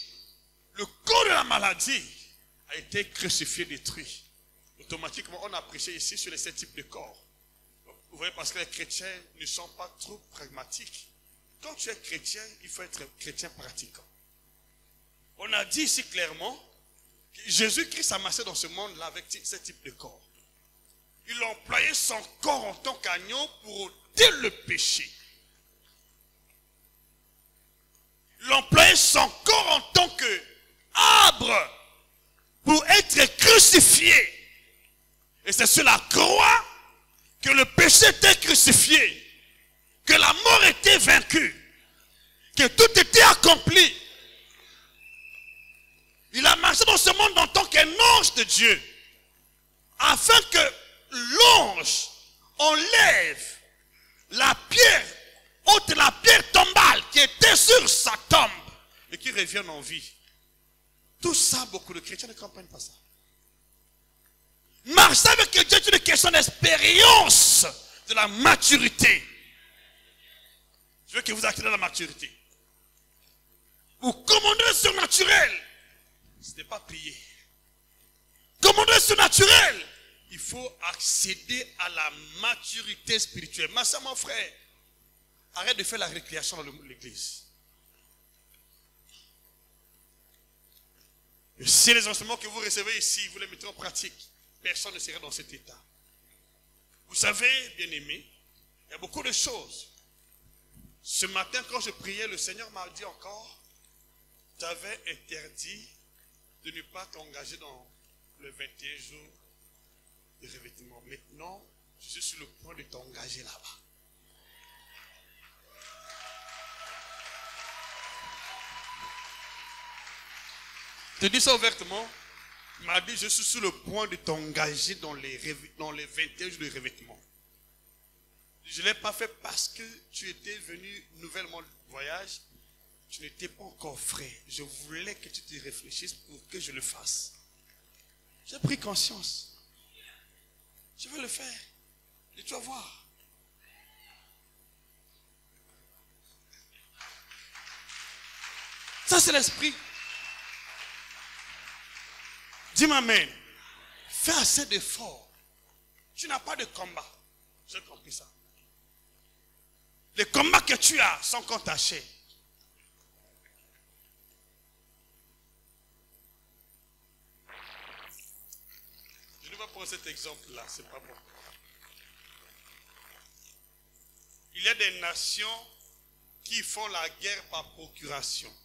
le corps de la maladie, a été crucifié, détruit. Automatiquement, on a prêché ici sur les 7 types de corps. Vous voyez, parce que les chrétiens ne sont pas trop pragmatiques. Quand tu es chrétien, il faut être chrétien pratiquant. On a dit ici clairement que Jésus-Christ a marché dans ce monde-là avec ce type de corps. Il a employé son corps en tant qu'agneau pour ôter le péché. Il a employé son corps en tant arbre pour être crucifié. Et c'est sur la croix que le péché était crucifié, que la mort était vaincue, que tout était accompli. Il a marché dans ce monde en tant qu'un ange de Dieu, afin que l'ange enlève la pierre, ôte la pierre tombale qui était sur sa tombe et qui revienne en vie. Tout ça, beaucoup de chrétiens ne comprennent pas ça. Marcher avec Dieu est une question d'expérience, de la maturité. Je veux que vous accédez à la maturité. Pour commander le surnaturel, ce n'est pas prier. Commander le surnaturel, il faut accéder à la maturité spirituelle. Ma soeur, mon frère, arrête de faire la récréation dans l'église. Et si les enseignements que vous recevez ici, vous les mettez en pratique, personne ne serait dans cet état. Vous savez, bien-aimés, il y a beaucoup de choses. Ce matin, quand je priais, le Seigneur m'a dit encore, tu avais interdit de ne pas t'engager dans le 21 jours de revêtement. Maintenant, je suis sur le point de t'engager là-bas. Je te dis ça ouvertement. Il m'a dit, je suis sur le point de t'engager dans les 21 jours de revêtement. Je ne l'ai pas fait parce que tu étais venu nouvellement de voyage. Tu n'étais pas encore frais. Je voulais que tu te réfléchisses pour que je le fasse. J'ai pris conscience. Je vais le faire. Et tu vas voir. Ça, c'est l'esprit. Dis-moi amen. Fais assez d'efforts. Tu n'as pas de combat. J'ai compris ça. Les combats que tu as sont contre ta chair. Je ne vais pas prendre cet exemple-là, c'est pas bon. Il y a des nations qui font la guerre par procuration.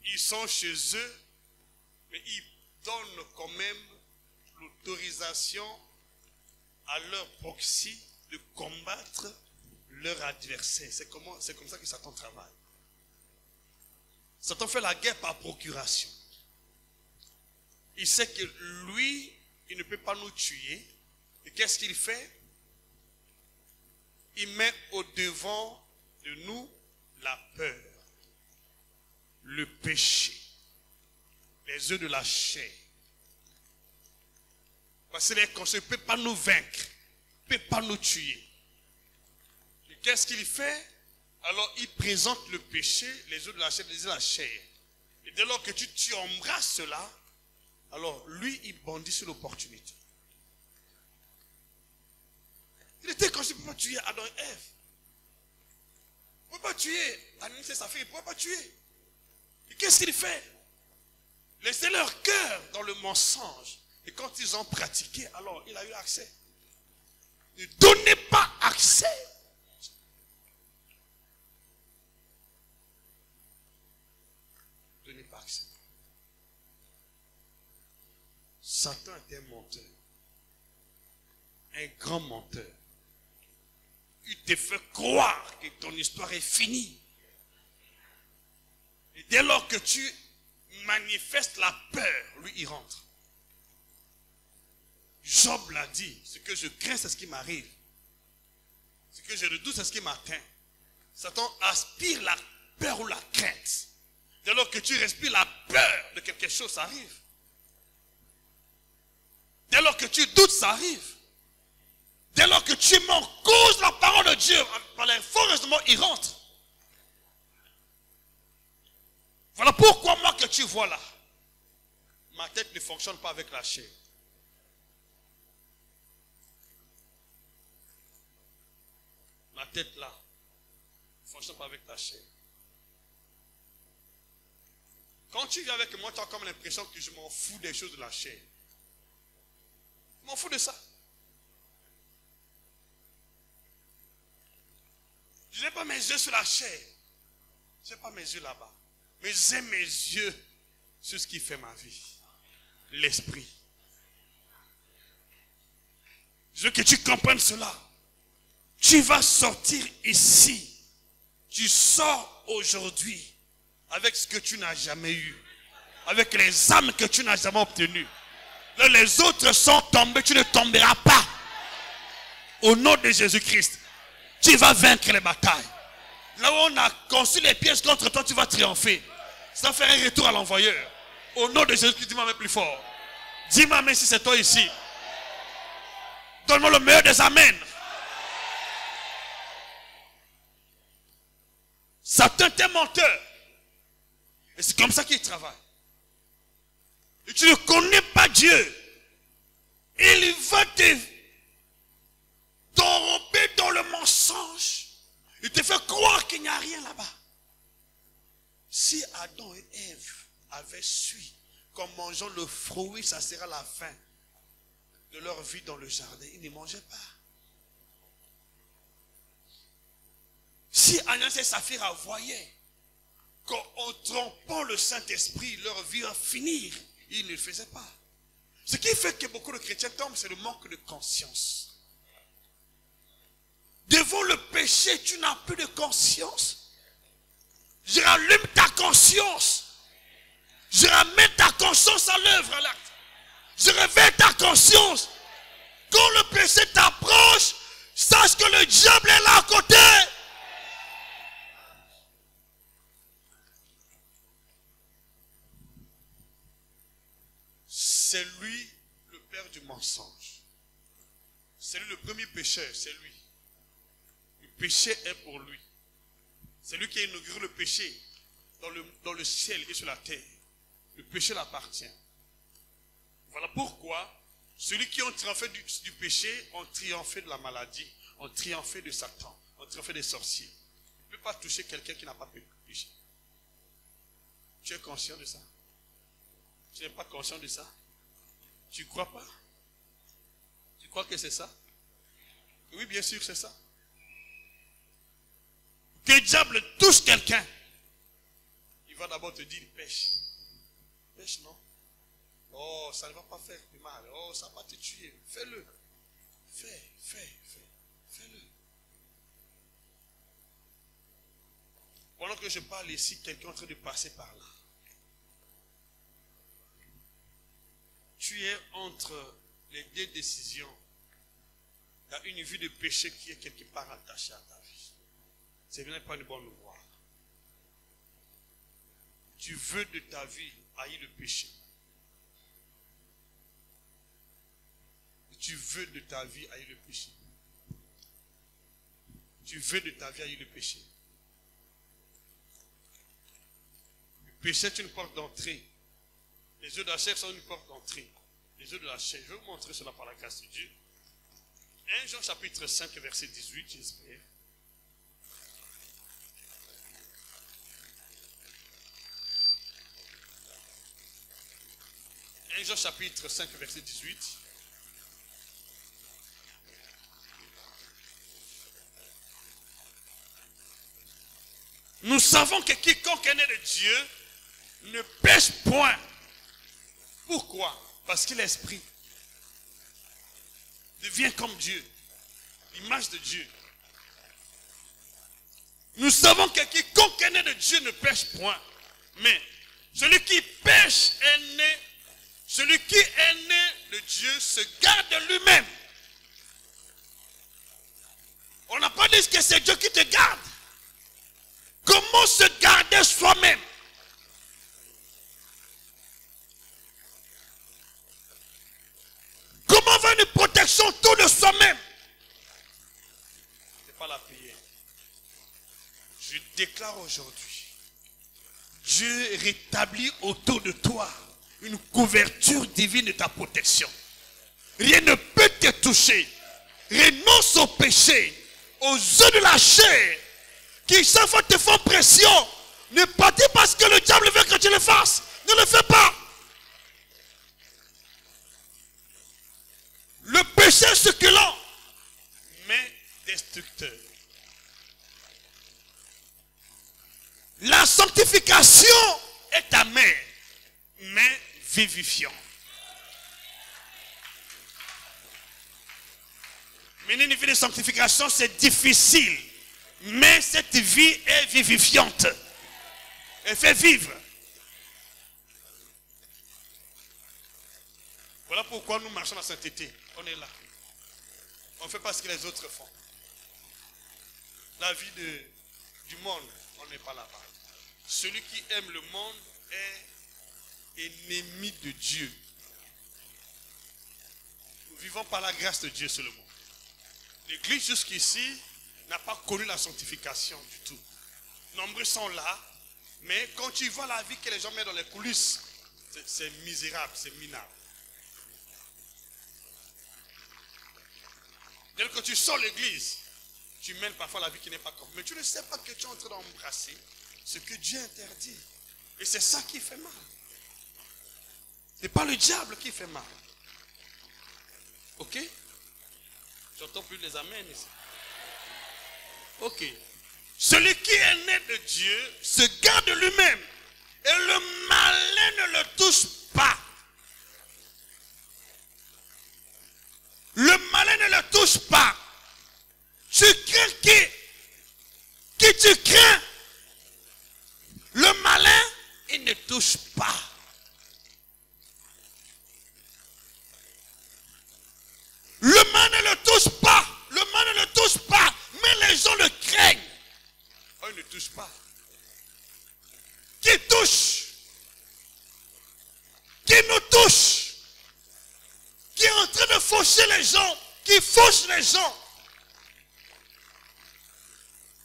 Ils sont chez eux, mais ils donnent quand même l'autorisation à leur proxy de combattre leur adversaire. C'est comme ça que Satan travaille. Satan fait la guerre par procuration. Il sait que lui, il ne peut pas nous tuer. Et qu'est-ce qu'il fait? Il met au devant de nous la peur, le péché, les œufs de la chair. Parce que les conseils ne peuvent pas nous vaincre, ne peuvent pas nous tuer. Et qu'est-ce qu'il fait? Alors il présente le péché, les œufs de la chair, les œufs de la chair. Et dès lors que tu embrasses cela, alors lui il bondit sur l'opportunité. Il était conscient, il ne pouvait pas tuer Adam et Ève. Il ne pouvait pas tuer Adam et sa fille, il ne pouvait pas tuer. Et qu'est-ce qu'il fait? Laissez leur cœur dans le mensonge. Et quand ils ont pratiqué, alors il a eu accès. Ne donnez pas accès. Ne donnez pas accès. Satan est un menteur. Un grand menteur. Il te fait croire que ton histoire est finie. Et dès lors que tu manifestes la peur, lui il rentre. Job l'a dit, ce que je crains, c'est ce qui m'arrive. Ce que je redoute, c'est ce qui m'atteint. Satan aspire la peur ou la crainte. Dès lors que tu respires la peur de quelque chose, ça arrive. Dès lors que tu doutes, ça arrive. Dès lors que tu mets en cause la parole de Dieu, par les faux raisonnements, il rentre. Voilà pourquoi moi que tu vois là, ma tête ne fonctionne pas avec la chair. Ma tête là, ne fonctionne pas avec la chair. Quand tu viens avec moi, tu as comme l'impression que je m'en fous des choses de la chair. Je m'en fous de ça. Je n'ai pas mes yeux sur la chair. Je n'ai pas mes yeux là-bas. Mais j'ai mes yeux sur ce qui fait ma vie. L'esprit. Je veux que tu comprennes cela. Tu vas sortir ici. Tu sors aujourd'hui avec ce que tu n'as jamais eu. Avec les âmes que tu n'as jamais obtenues. Là, les autres sont tombés, tu ne tomberas pas. Au nom de Jésus-Christ, tu vas vaincre les batailles. Là où on a conçu les pièges contre toi, tu vas triompher. Ça va faire un retour à l'envoyeur. Au nom de Jésus-Christ, dis-moi même plus fort. Dis-moi même si c'est toi ici. Donne-moi le meilleur des amens. Satan est menteur. Et c'est comme ça qu'il travaille. Et tu ne connais pas Dieu. Il va t'enrober dans le mensonge. Il te fait croire qu'il n'y a rien là-bas. Si Adam et Ève avaient su qu'en mangeant le fruit, ça sera la fin de leur vie dans le jardin, ils ne mangeaient pas. Si Ananias et Saphira voyaient qu'en trompant le Saint-Esprit, leur vie va finir, ils ne le faisaient pas. Ce qui fait que beaucoup de chrétiens tombent, c'est le manque de conscience. Devant le péché, tu n'as plus de conscience. Je rallume ta conscience. Je ramène ta conscience à l'œuvre, à l'acte. Je réveille ta conscience. Quand le péché t'approche, sache que le diable est là à côté. C'est lui le père du mensonge. C'est lui le premier pécheur, c'est lui. Le péché est pour lui. C'est lui qui a inauguré le péché dans le ciel et sur la terre. Le péché l'appartient. Voilà pourquoi ceux qui ont triomphé du péché ont triomphé de la maladie, ont triomphé de Satan, ont triomphé des sorciers. Tu ne peux pas toucher quelqu'un qui n'a pas péché. Tu es conscient de ça? Tu n'es pas conscient de ça? Tu ne crois pas? Tu crois que c'est ça? Oui, bien sûr, c'est ça. Que le diable touche quelqu'un, il va d'abord te dire pêche. Pêche, non? Oh, ça ne va pas faire du mal. Oh, ça va te tuer. Fais-le. Fais-le. Pendant que je parle ici, quelqu'un est en train de passer par là. Tu es entre les deux décisions. Tu as une vie de péché qui est quelque part attachée à ta vie. Ce n'est pas une bonne voie. Tu veux de ta vie haïr le péché. Tu veux de ta vie haïr le péché. Tu veux de ta vie haïr le péché. Le péché est une porte d'entrée. Les œufs de la chair sont une porte d'entrée. Les œufs de la chair. Je vais vous montrer cela par la grâce de Dieu. 1 Jean chapitre 5 verset 18, j'espère. 1 Jean chapitre 5 verset 18. Nous savons que quiconque est né de Dieu ne pêche point. Pourquoi? Parce que l'esprit devient comme Dieu, l'image de Dieu. Nous savons que quiconque est né de Dieu ne pêche point. Mais celui qui pêche est né, celui qui est né de Dieu se garde de lui-même. On n'a pas dit que c'est Dieu qui te garde. Comment se garder soi-même? Comment avoir une protection autour de soi-même? Ce n'est pas la prière. Je déclare aujourd'hui, Dieu rétablit autour de toi une couverture divine de ta protection. Rien ne peut te toucher. Renonce au péché, aux œufs de la chair, qui chaque fois te font pression. Ne pas dire parce que le diable veut que tu le fasses. Ne le fais pas. Le péché est succulent, mais destructeur. La sanctification vivifiant. Mener une vie de sanctification, c'est difficile. Mais cette vie est vivifiante. Elle fait vivre. Voilà pourquoi nous marchons dans la sainteté. On est là. On ne fait pas ce que les autres font. La vie du monde, on n'est pas là-bas. Celui qui aime le monde est ennemi de Dieu. Nous vivons par la grâce de Dieu seulement. L'Église jusqu'ici n'a pas connu la sanctification du tout. Nombreux sont là, mais quand tu vois la vie que les gens mettent dans les coulisses, c'est misérable, c'est minable. Dès que tu sors l'Église, tu mènes parfois la vie qui n'est pas comme. Mais tu ne sais pas que tu es en train d'embrasser ce que Dieu interdit. Et c'est ça qui fait mal. Ce n'est pas le diable qui fait mal. Ok? J'entends plus les amens ici. Ok. Celui qui est né de Dieu se garde lui-même. Et le malin ne le touche pas. Le malin ne le touche pas. Tu crains qui tu crains. Le malin, il ne touche pas. Le malin ne le touche pas. Le malin ne le touche pas. Mais les gens le craignent. Oh, il ne touche pas. Qui touche? Qui nous touche? Qui est en train de faucher les gens? Qui fauche les gens?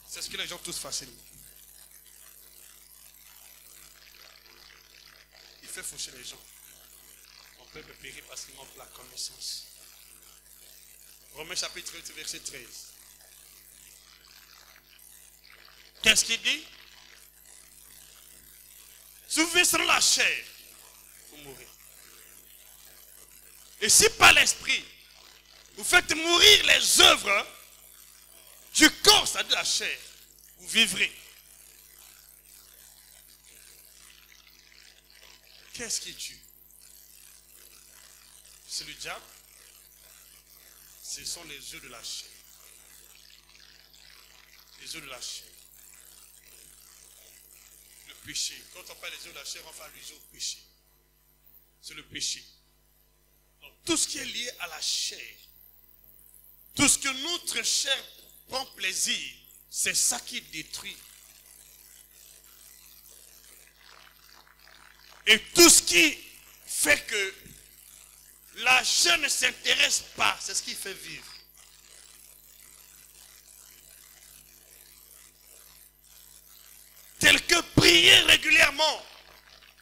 C'est ce que les gens touchent facilement. Il fait faucher les gens. On peut périr parce qu'il manque la connaissance. Romains chapitre 8, verset 13. Qu'est-ce qu'il dit? Si vous vivez selon la chair, vous mourrez. Et si par l'esprit, vous faites mourir les œuvres du corps, c'est-à-dire de la chair, vous vivrez. Qu'est-ce qui tue? C'est le diable. Ce sont les œufs de la chair. Les œufs de la chair. Le péché. Quand on parle des œufs de la chair, on fait allusion au péché. C'est le péché. Donc, tout ce qui est lié à la chair, tout ce que notre chair prend plaisir, c'est ça qui détruit. Et tout ce qui fait que la chair ne s'intéresse pas, c'est ce qui fait vivre. Tel que prier régulièrement,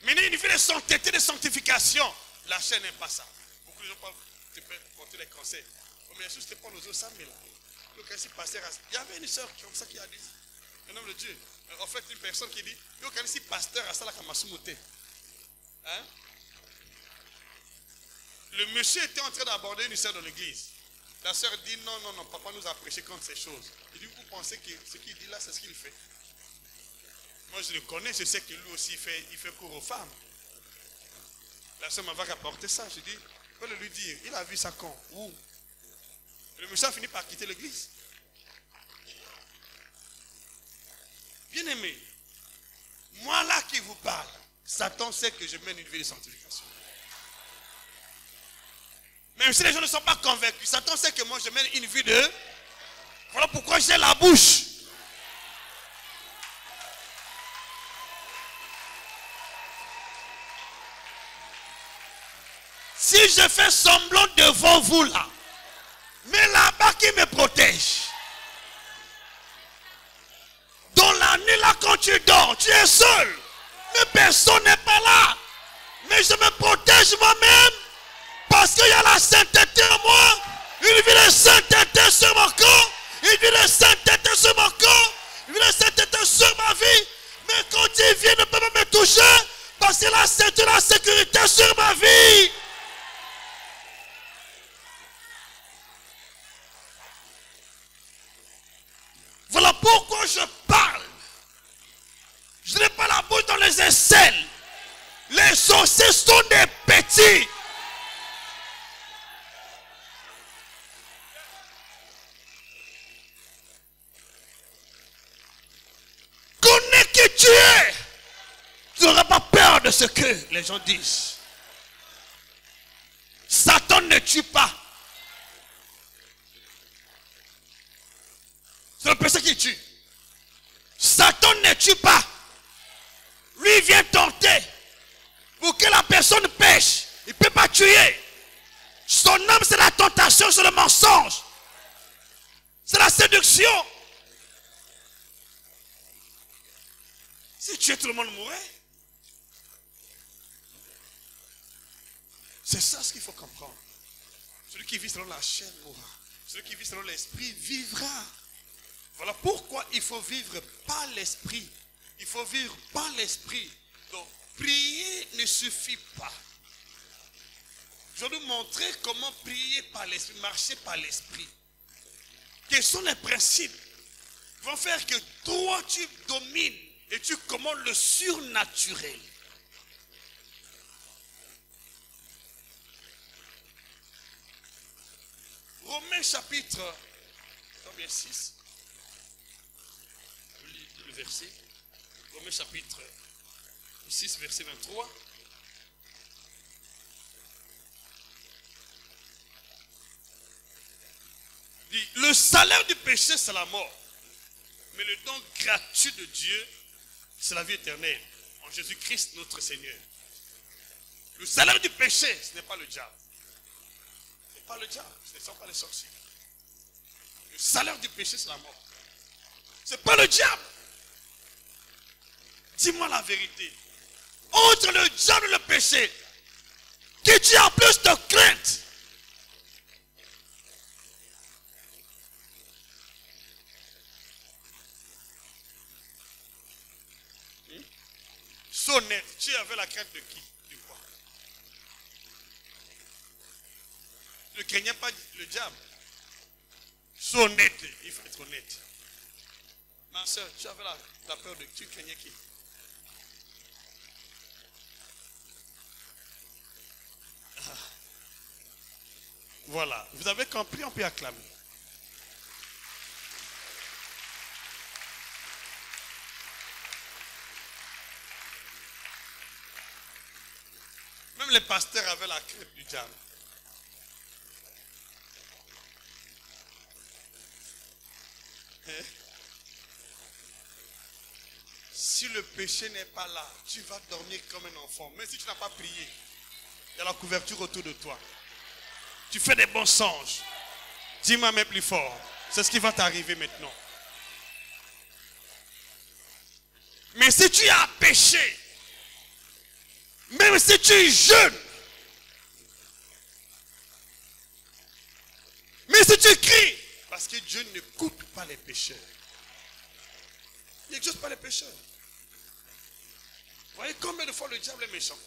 mener une vie de sainteté, de sanctification, la chair n'aime pas ça. Beaucoup de gens peuvent porter les conseils. Mais je te prends nos os, ça, mais là. Il y avait une soeur comme ça qui a dit, un homme de Dieu, en fait une personne qui dit, il y a un pasteur à ça, hein? Le monsieur était en train d'aborder une soeur dans l'église. La soeur dit, non, non, non, papa nous a prêché contre ces choses. Il dit, vous pensez que ce qu'il dit là, c'est ce qu'il fait? Moi, je le connais, je sais que lui aussi, il fait cours aux femmes. La soeur m'avait rapporté ça. Je dis, il faut le lui dire, il a vu ça quand? Où? Le monsieur a fini par quitter l'église. Bien aimé, moi là qui vous parle, Satan sait que je mène une vie de sanctification. Même si les gens ne sont pas convaincus, Satan sait que moi je mène une vie de... Voilà pourquoi j'ai la bouche. Si je fais semblant devant vous là, mais là-bas qui me protège. Dans la nuit là quand tu dors, tu es seul. Mais personne n'est pas là. Mais je me protège moi-même. Parce qu'il y a la sainteté en moi. Une vie de sainteté sur mon corps. Une vie de sainteté sur mon corps. Une vie de sainteté sur ma vie. Mais quand il vient, ne peut pas me toucher. Parce qu'il a la sécurité sur ma vie. Voilà pourquoi je parle. Je n'ai pas la bouche dans les aisselles. Les sorciers sont des ce que les gens disent. Satan ne tue pas. C'est le péché qui tue. Satan ne tue pas. Lui vient tenter pour que la personne pêche. Il ne peut pas tuer. Son âme, c'est la tentation, c'est le mensonge. C'est la séduction. Si tuer, tout le monde mourrait. C'est ça ce qu'il faut comprendre. Celui qui vit selon la chair mourra. Celui qui vit selon l'esprit vivra. Voilà pourquoi il faut vivre par l'esprit. Il faut vivre par l'esprit. Donc, prier ne suffit pas. Je vais vous montrer comment prier par l'esprit, marcher par l'esprit. Quels sont les principes qui vont faire que toi tu domines et tu commandes le surnaturel. Romains chapitre 6, le verset. Romains chapitre 6, verset 23. Dit, le salaire du péché, c'est la mort. Mais le don gratuit de Dieu, c'est la vie éternelle. En Jésus-Christ, notre Seigneur. Le salaire du péché, ce n'est pas le diable. Ce n'est pas le diable. Ce ne sont pas les sorciers. Le salaire du péché, c'est la mort. Ce n'est pas le diable. Dis-moi la vérité. Entre le diable et le péché, qui tu as plus de crainte? Sois honnête. Tu avais la crainte de qui? De quoi? Tu ne craignais pas le diable. Sois honnête. Il faut être honnête. Ma soeur, tu avais la peur de qui? Tu craignais qui? Voilà. Vous avez compris, on peut acclamer. Même les pasteurs avaient la crainte du diable. Hein? Si le péché n'est pas là, tu vas dormir comme un enfant. Mais si tu n'as pas prié, il y a la couverture autour de toi. Tu fais des bons songes. Dis-moi même plus fort. C'est ce qui va t'arriver maintenant. Mais si tu as péché, même si tu es jeune, mais si tu cries, parce que Dieu n'écoute pas les pécheurs. Il n'exauce pas les pécheurs. Vous voyez combien de fois le diable est méchant?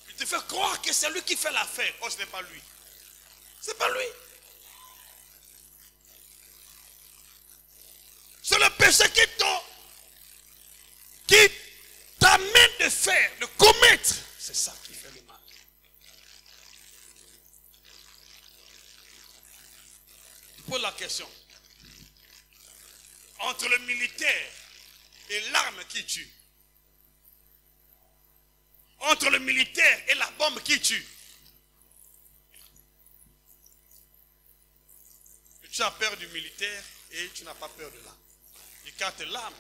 Il te fait croire que c'est lui qui fait l'affaire. Oh, ce n'est pas lui. C'est pas lui. C'est le péché qui t'amène de faire, de commettre. C'est ça qui fait le mal. Je pose la question. Entre le militaire et l'arme qui tue. Entre le militaire et la bombe qui tue. Tu as peur du militaire et tu n'as pas peur de l'arme. Écarte l'arme.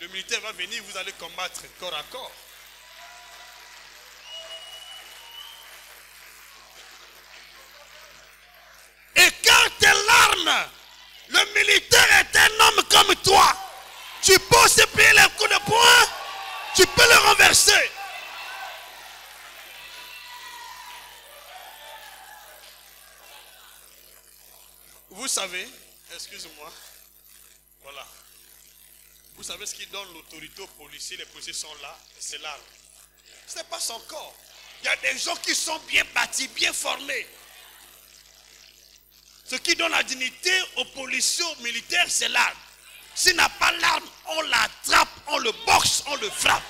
Le militaire va venir, vous allez combattre corps à corps. Écarte l'arme. Le militaire est un homme comme toi. Tu peux aussi payer les coups de poing. Tu peux le renverser. Vous savez, excusez-moi, voilà. Vous savez ce qui donne l'autorité aux policiers, les policiers sont là, c'est l'arme. Ce n'est pas son corps. Il y a des gens qui sont bien bâtis, bien formés. Ce qui donne la dignité aux policiers, aux militaires, c'est l'arme. S'il n'a pas l'arme, on l'attrape, on le boxe, on le frappe.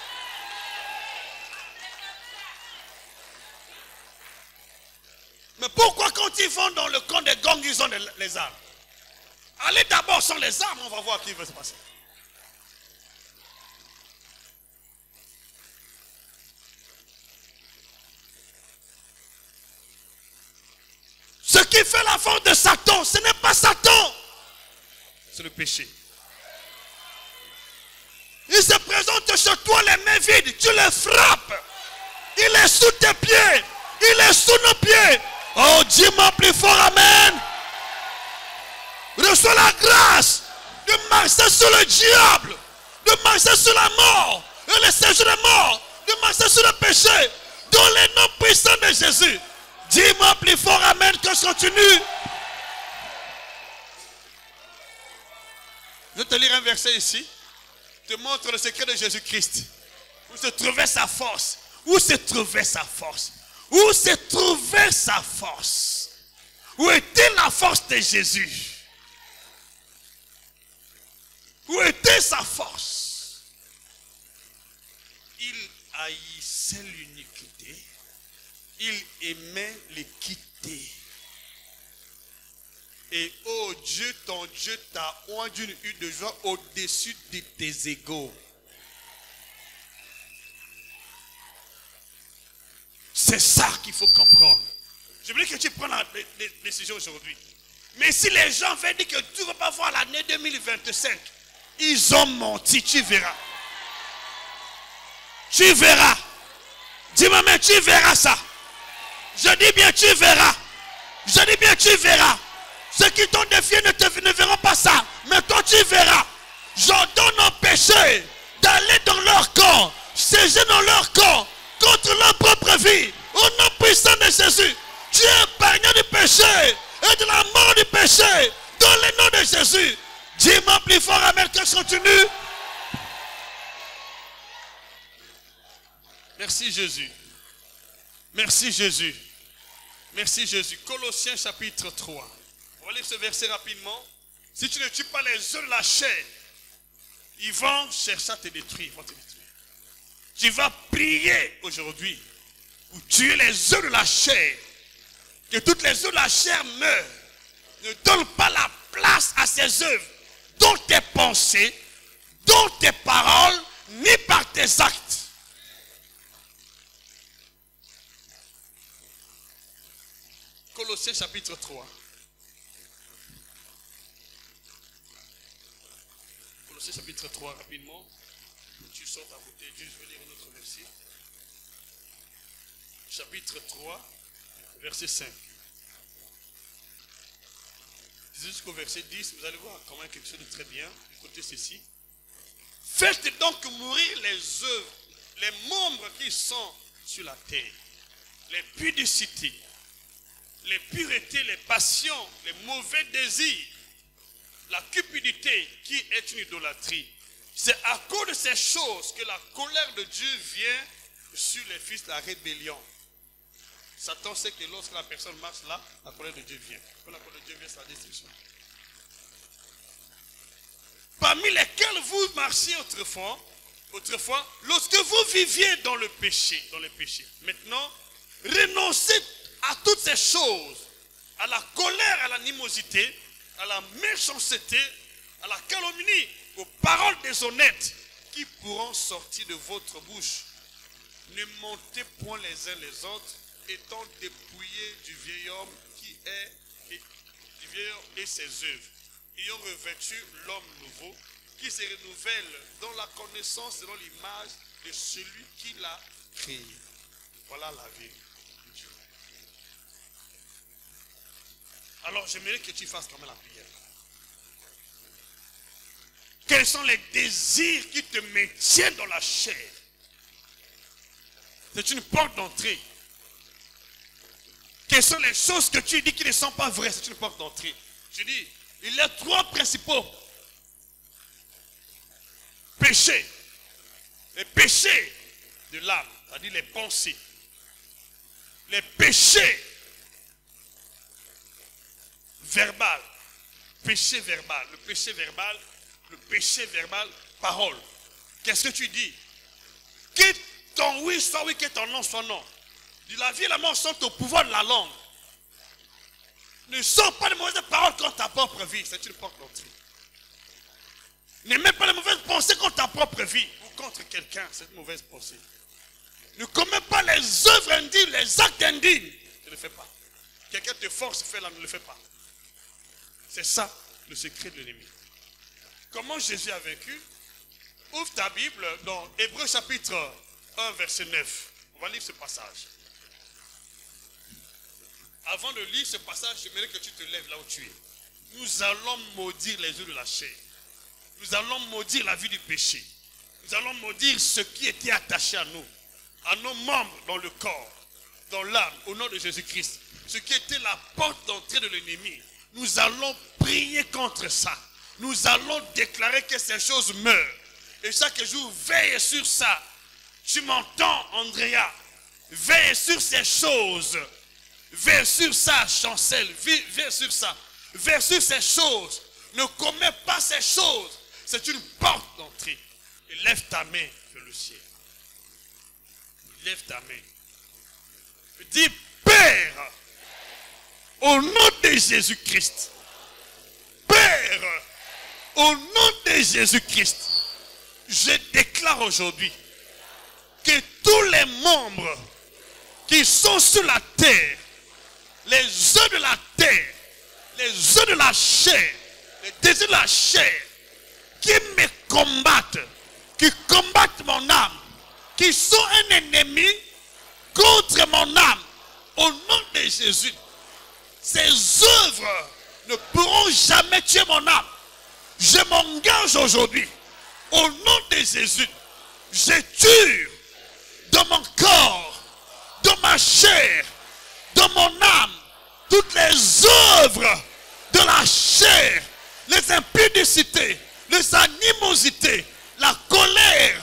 Mais pourquoi quand ils vont dans le camp des gangs, ils ont les armes? Allez d'abord sans les armes, on va voir ce qui va se passer. Ce qui fait la force de Satan, ce n'est pas Satan. C'est le péché. Il se présente chez toi les mains vides. Tu le frappes. Il est sous tes pieds. Il est sous nos pieds. Oh, dis-moi plus fort, amen. Reçois la grâce de marcher sur le diable, de marcher sur la mort, et le séjour de mort, de marcher sur le péché, dans les noms puissants de Jésus. Dis-moi plus fort, amen, que je continue. Je vais te lire un verset ici. Te montre le secret de Jésus-Christ. Où se trouvait sa force? Où se trouvait sa force? Où se trouvait sa force? Où était la force de Jésus? Où était sa force? Il haïssait l'iniquité. Il aimait l'équité. Et oh Dieu, ton Dieu t'a oint d'une huile de joie au-dessus de tes égaux. C'est ça qu'il faut comprendre. Je voulais que tu prennes la décision aujourd'hui. Mais si les gens veulent dire que tu ne vas pas voir l'année 2025, ils ont menti, tu verras. Tu verras. Dis-moi, mais tu verras ça. Je dis bien, tu verras. Je dis bien, tu verras. Ceux qui t'ont défié ne verront pas ça. Mais toi, tu verras. J'ordonne aux péchés d'aller dans leur camp, siéger dans leur camp, contre leur propre vie. Au nom puissant de Jésus, tu es épargné du péché et de la mort du péché. Dans le nom de Jésus. Dis-moi plus fort, amen, que je continue. Merci Jésus. Merci Jésus. Merci Jésus. Colossiens chapitre 3. On va lire ce verset rapidement. Si tu ne tues pas les œufs de la chair, ils vont chercher à te détruire. Ils vont te détruire. Tu vas prier aujourd'hui pour tuer les œufs de la chair. Que toutes les œufs de la chair meurent. Ne donne pas la place à ces œuvres dans tes pensées, dans tes paroles, ni par tes actes. Colossiens chapitre 3. Colossiens chapitre 3, rapidement. Tu sors à côté de Dieu, je vais lire un autre verset. Chapitre 3, verset 5. Jusqu'au verset 10, vous allez voir quand même quelque chose de très bien. Écoutez ceci. Faites donc mourir les œuvres, les membres qui sont sur la terre. Les pudicités, les puretés, les passions, les mauvais désirs, la cupidité qui est une idolâtrie. C'est à cause de ces choses que la colère de Dieu vient sur les fils de la rébellion. Satan sait que lorsque la personne marche là, la colère de Dieu vient. Quand la colère de Dieu vient, c'est la destruction. Parmi lesquels vous marchiez autrefois, lorsque vous viviez dans le péché, Maintenant, renoncez à toutes ces choses, à la colère, à l'animosité, à la méchanceté, à la calomnie, aux paroles déshonnêtes qui pourront sortir de votre bouche. Ne mentez point les uns les autres, étant dépouillés du vieil homme qui est du vieil homme et ses œuvres, ayant revêtu l'homme nouveau qui se renouvelle dans la connaissance selon l'image de celui qui l'a créé. Voilà la vie de Dieu. Alors j'aimerais que tu fasses quand même la prière. Quels sont les désirs qui te maintiennent dans la chair? C'est une porte d'entrée. Quelles sont les choses que tu dis qui ne sont pas vraies? C'est une porte d'entrée. Je dis, il y a trois principaux péchés. Les péchés de l'âme, c'est-à-dire les pensées. Les péchés verbal, péché verbal, le péché verbal, parole. Qu'est-ce que tu dis? Que ton oui soit oui, que ton non soit non. La vie et la mort sont au pouvoir de la langue. Ne sors pas de mauvaises paroles contre ta propre vie, c'est une porte d'entrée. Ne mets pas de mauvaises pensées contre ta propre vie ou contre quelqu'un, c'est une mauvaise pensée. Ne commets pas les œuvres indignes, les actes indignes. Je ne le fais pas. quelqu'un te force à faire là, ne le fais pas. C'est ça le secret de l'ennemi. Comment Jésus a vaincu? Ouvre ta Bible dans Hébreux chapitre 1, verset 9. On va lire ce passage. Avant de lire ce passage, j'aimerais que tu te lèves là où tu es. Nous allons maudire les œufs de la chair. Nous allons maudire la vie du péché. Nous allons maudire ce qui était attaché à nos membres dans le corps, dans l'âme, au nom de Jésus-Christ. Ce qui était la porte d'entrée de l'ennemi. Nous allons prier contre ça. Nous allons déclarer que ces choses meurent. Et chaque jour, veille sur ça. Tu m'entends, Andrea? Veille sur ces choses. Veille sur ça, Chancel. Veille sur ça. Veille sur ces choses. Ne commets pas ces choses. C'est une porte d'entrée. Et lève ta main vers le ciel. Lève ta main. Dis, Père, au nom de Jésus-Christ. Père, au nom de Jésus-Christ, je déclare aujourd'hui que tous les membres qui sont sur la terre, les œufs de la terre, les œufs de la chair, les désirs de la chair, qui me combattent, qui combattent mon âme, qui sont un ennemi contre mon âme, au nom de Jésus, ces œuvres ne pourront jamais tuer mon âme. Je m'engage aujourd'hui, au nom de Jésus, je tue dans mon corps, dans ma chair, dans mon âme, toutes les œuvres de la chair, les impudicités, les animosités, la colère,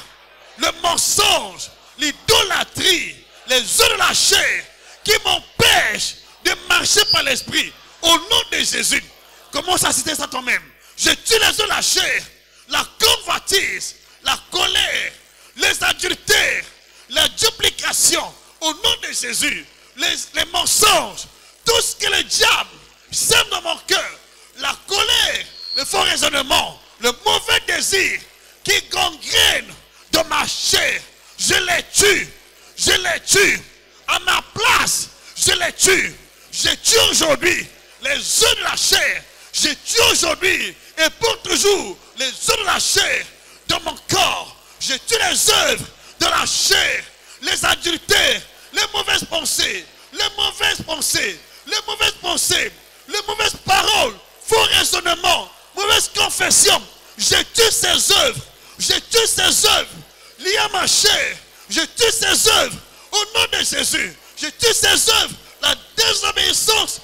le mensonge, l'idolâtrie, les œuvres de la chair qui m'empêchent de marcher par l'esprit. Au nom de Jésus, commence à citer ça toi-même. Je tue les œuvres de la chair, la convoitise, la colère, les adultères, la duplication. Au nom de Jésus, les mensonges, tout ce que le diable sème dans mon cœur, la colère, le faux raisonnement, le mauvais désir qui gangrène dans ma chair, je les tue. Je les tue. À ma place, je les tue. Je tue aujourd'hui les œufs de la chair. Je tue aujourd'hui et pour toujours les œufs de la chair dans mon corps. Je tue les œuvres de la chair, les adultères, les mauvaises pensées, les mauvaises pensées, les mauvaises pensées, les mauvaises paroles, faux raisonnements, mauvaises confessions. Je tue ces œuvres. Je tue ces œuvres liées à ma chair. Je tue ces œuvres au nom de Jésus. Je tue ces œuvres, la désobéissance,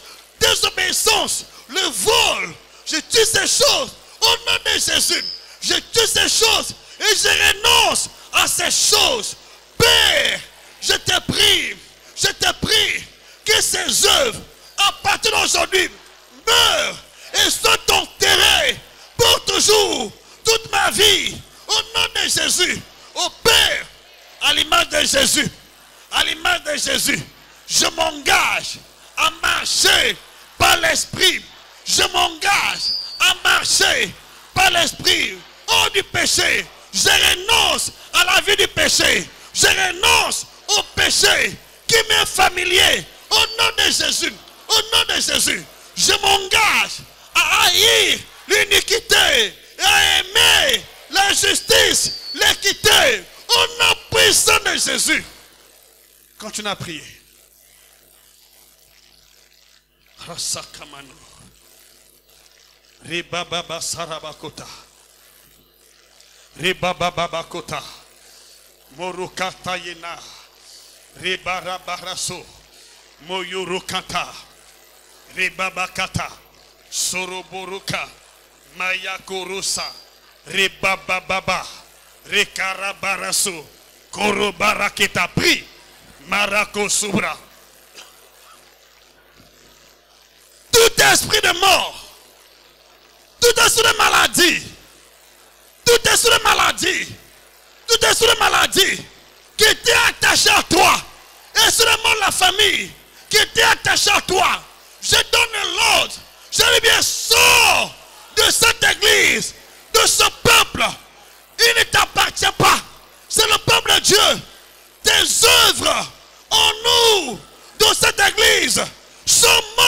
le vol. Je tue ces choses au nom de Jésus. Je tue ces choses et je renonce à ces choses. Père, je te prie que ces œuvres, à partir d'aujourd'hui, meurent et sont enterrées pour toujours, toute ma vie, au nom de Jésus. Au Père, à l'image de Jésus, je m'engage à marcher par l'esprit. Je m'engage à marcher par l'esprit hors du péché. Je renonce à la vie du péché. Je renonce au péché qui m'est familier. Au nom de Jésus, je m'engage à haïr l'iniquité et à aimer la justice, l'équité. Au nom puissant de Jésus. Continue à prier. Rasakamano. Ribababa sarabakota. Ribababakota. Morukata yena. Ribarabaraso. Moyurukata. Ribabakata. Soroboruka. Mayakurusa. Ribababa. Rekarabaraso. Korobaraketa. Prie. Marako Subra. Tout esprit de mort, tout esprit de maladie, tout esprit de maladie qui était attaché à toi, et seulement la famille qui était attachée à toi, je donne l'ordre, je dis bien, sors de cette église, de ce peuple, il ne t'appartient pas, c'est le peuple de Dieu. Tes œuvres en nous, dans cette église, sont mortes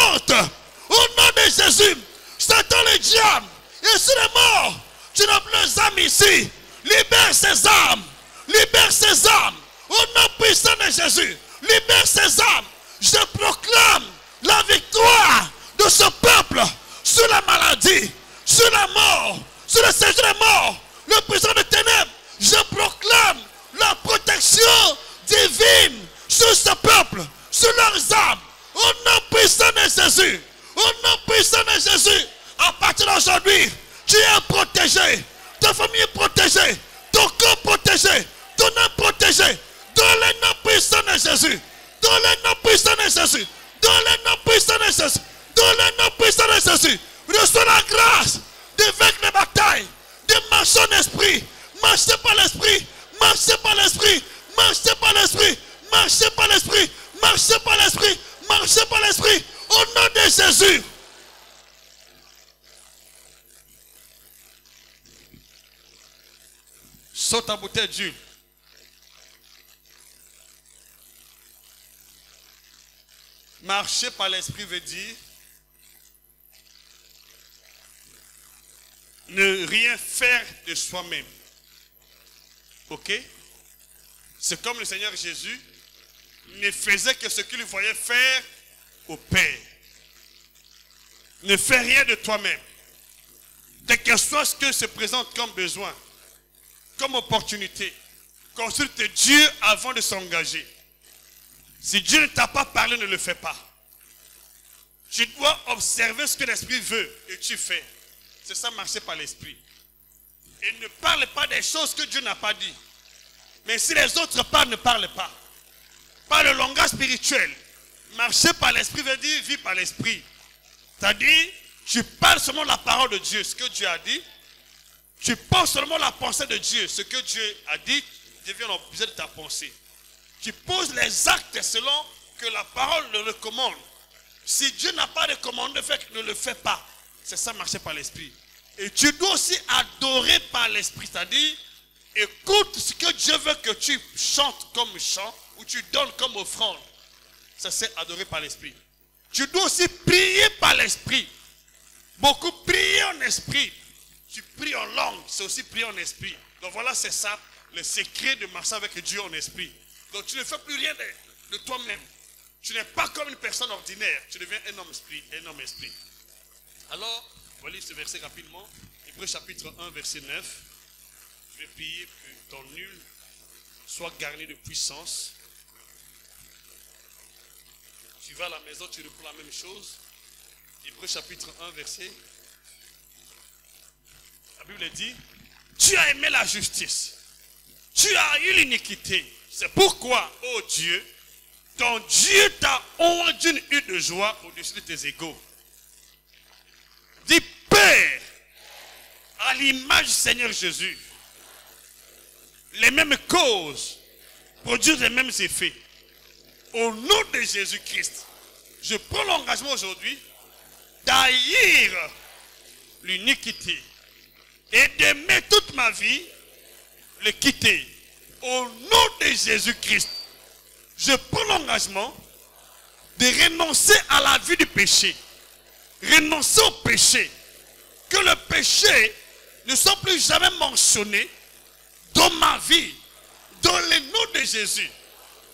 Et sur les morts, tu n'as plus les âmes ici. Libère ces âmes. Libère ces âmes. Au nom puissant de Jésus. Libère ces âmes. Je proclame la victoire de ce peuple sur la maladie, sur la mort, sur le séjour des morts, le prison des ténèbres. Je proclame la protection divine sur ce peuple, sur leurs âmes. Au nom puissant de Jésus. Au nom puissant de Jésus. À partir d'aujourd'hui, tu es protégé. Ta famille est protégée. Ton corps protégé. Ton âme protégée. Dans le nom puissant de Jésus. Dans le nom puissant de Jésus. Dans le nom puissant de Jésus. Dans le nom puissant de Jésus. Reçois la grâce de vaincre les batailles. De marcher en esprit. Marcher par l'esprit. Marcher par l'esprit. Marcher par l'esprit. Marcher par l'esprit. Marcher par l'esprit. Marcher par l'esprit. Au nom de Jésus. Saute ta bouteille d'huile. Marcher par l'esprit veut dire ne rien faire de soi-même. Ok? C'est comme le Seigneur Jésus ne faisait que ce qu'il voyait faire au Père. Ne fais rien de toi-même. Quel que soit ce que se présente comme besoin, comme opportunité, consulte Dieu avant de s'engager. Si Dieu ne t'a pas parlé, ne le fais pas. Tu dois observer ce que l'Esprit veut et tu fais. C'est ça, marcher par l'Esprit. Et ne parle pas des choses que Dieu n'a pas dit. Mais si les autres parlent, ne parle pas. Pas le langage spirituel. Marcher par l'Esprit veut dire vivre par l'Esprit. C'est-à-dire, tu parles seulement la parole de Dieu, ce que Dieu a dit. Tu penses seulement la pensée de Dieu, ce que Dieu a dit devient l'objet de ta pensée. Tu poses les actes selon que la parole le recommande. Si Dieu n'a pas recommandé, ne le fais pas. C'est ça, marcher par l'Esprit. Et tu dois aussi adorer par l'Esprit, c'est-à-dire, écoute ce que Dieu veut que tu chantes comme chant ou tu donnes comme offrande. Ça, c'est adorer par l'Esprit. Tu dois aussi prier par l'Esprit. Beaucoup prient en esprit. Tu pries en langue, c'est aussi prier en esprit. Donc voilà, c'est ça, le secret de marcher avec Dieu en esprit. Donc tu ne fais plus rien de toi-même. Tu n'es pas comme une personne ordinaire. Tu deviens un homme esprit, un homme esprit. Alors, on va lire ce verset rapidement. Hébreux chapitre 1, verset 9. Je vais prier que ton nul soit garni de puissance. Tu vas à la maison, tu reprends la même chose. Hébreux chapitre 1, verset. La Bible dit, tu as aimé la justice. Tu as eu l'iniquité. C'est pourquoi, ô Dieu, ton Dieu t'a honte d'une huile de joie au-dessus de tes égaux. Dis, Père, à l'image du Seigneur Jésus, les mêmes causes produisent les mêmes effets. Au nom de Jésus-Christ, je prends l'engagement aujourd'hui d'haïr l'iniquité et d'aimer toute ma vie le quitter. Au nom de Jésus-Christ, je prends l'engagement de renoncer à la vie du péché. Renoncer au péché. Que le péché ne soit plus jamais mentionné dans ma vie. Dans le nom de Jésus.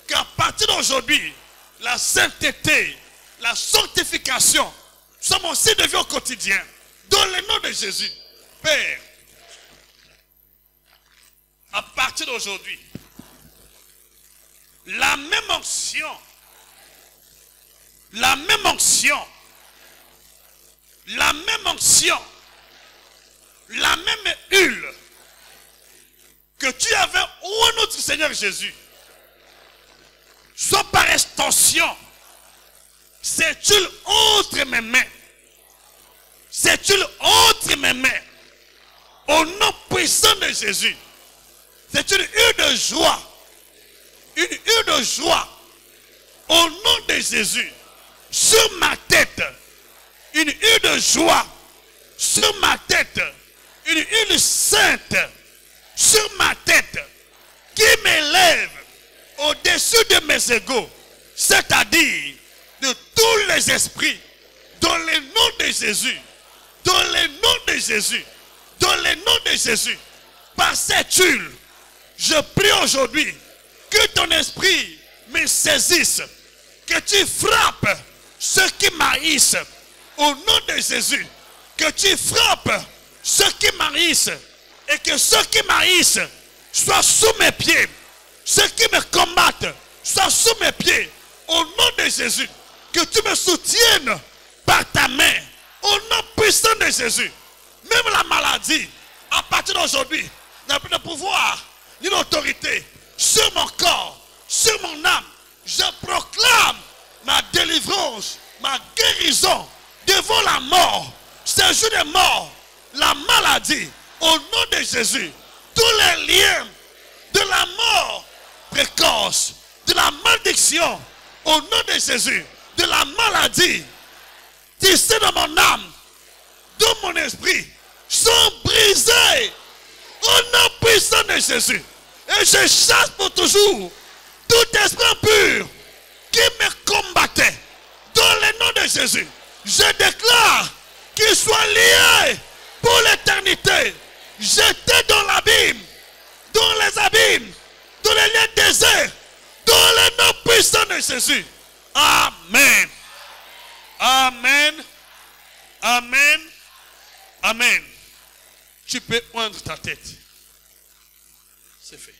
Qu'à partir d'aujourd'hui, la sainteté, la sanctification soit mon style de vie au quotidien. Dans le nom de Jésus. Père, à partir d'aujourd'hui, la même onction, la même onction, la même onction, la même huile que tu avais au notre Seigneur Jésus, soit par extension, cette huile entre mes mains, cette huile entre mes mains, au nom puissant de Jésus. C'est une huile de joie. Une huile de joie. Au nom de Jésus. Sur ma tête. Une huile de joie. Sur ma tête. Une huile sainte. Sur ma tête. Qui m'élève au-dessus de mes égaux. C'est-à-dire de tous les esprits. Dans le nom de Jésus. Dans le nom de de Jésus, dans le nom de Jésus, par cette huile, je prie aujourd'hui que ton esprit me saisisse, que tu frappes ceux qui m'haïssent, au nom de Jésus, que tu frappes ceux qui m'haïssent, et que ceux qui m'haïssent soient sous mes pieds, ceux qui me combattent soient sous mes pieds, au nom de Jésus, que tu me soutiennes par ta main, au nom puissant de Jésus. Même la maladie, à partir d'aujourd'hui, n'a plus de pouvoir ni d'autorité sur mon corps, sur mon âme. Je proclame ma délivrance, ma guérison devant la mort, ce jour de mort, la maladie, au nom de Jésus. Tous les liens de la mort précoce, de la malédiction, au nom de Jésus, de la maladie, tissés dans mon âme, dans mon esprit, sont brisés au nom puissant de Jésus. Et je chasse pour toujours tout esprit pur qui me combattait dans le nom de Jésus. Je déclare qu'il soit lié pour l'éternité, jeté dans l'abîme, dans les abîmes, dans les lieux déserts, dans le nom puissant de Jésus. Amen. Amen. Amen. Amen. Tu peux oindre ta tête. C'est fait.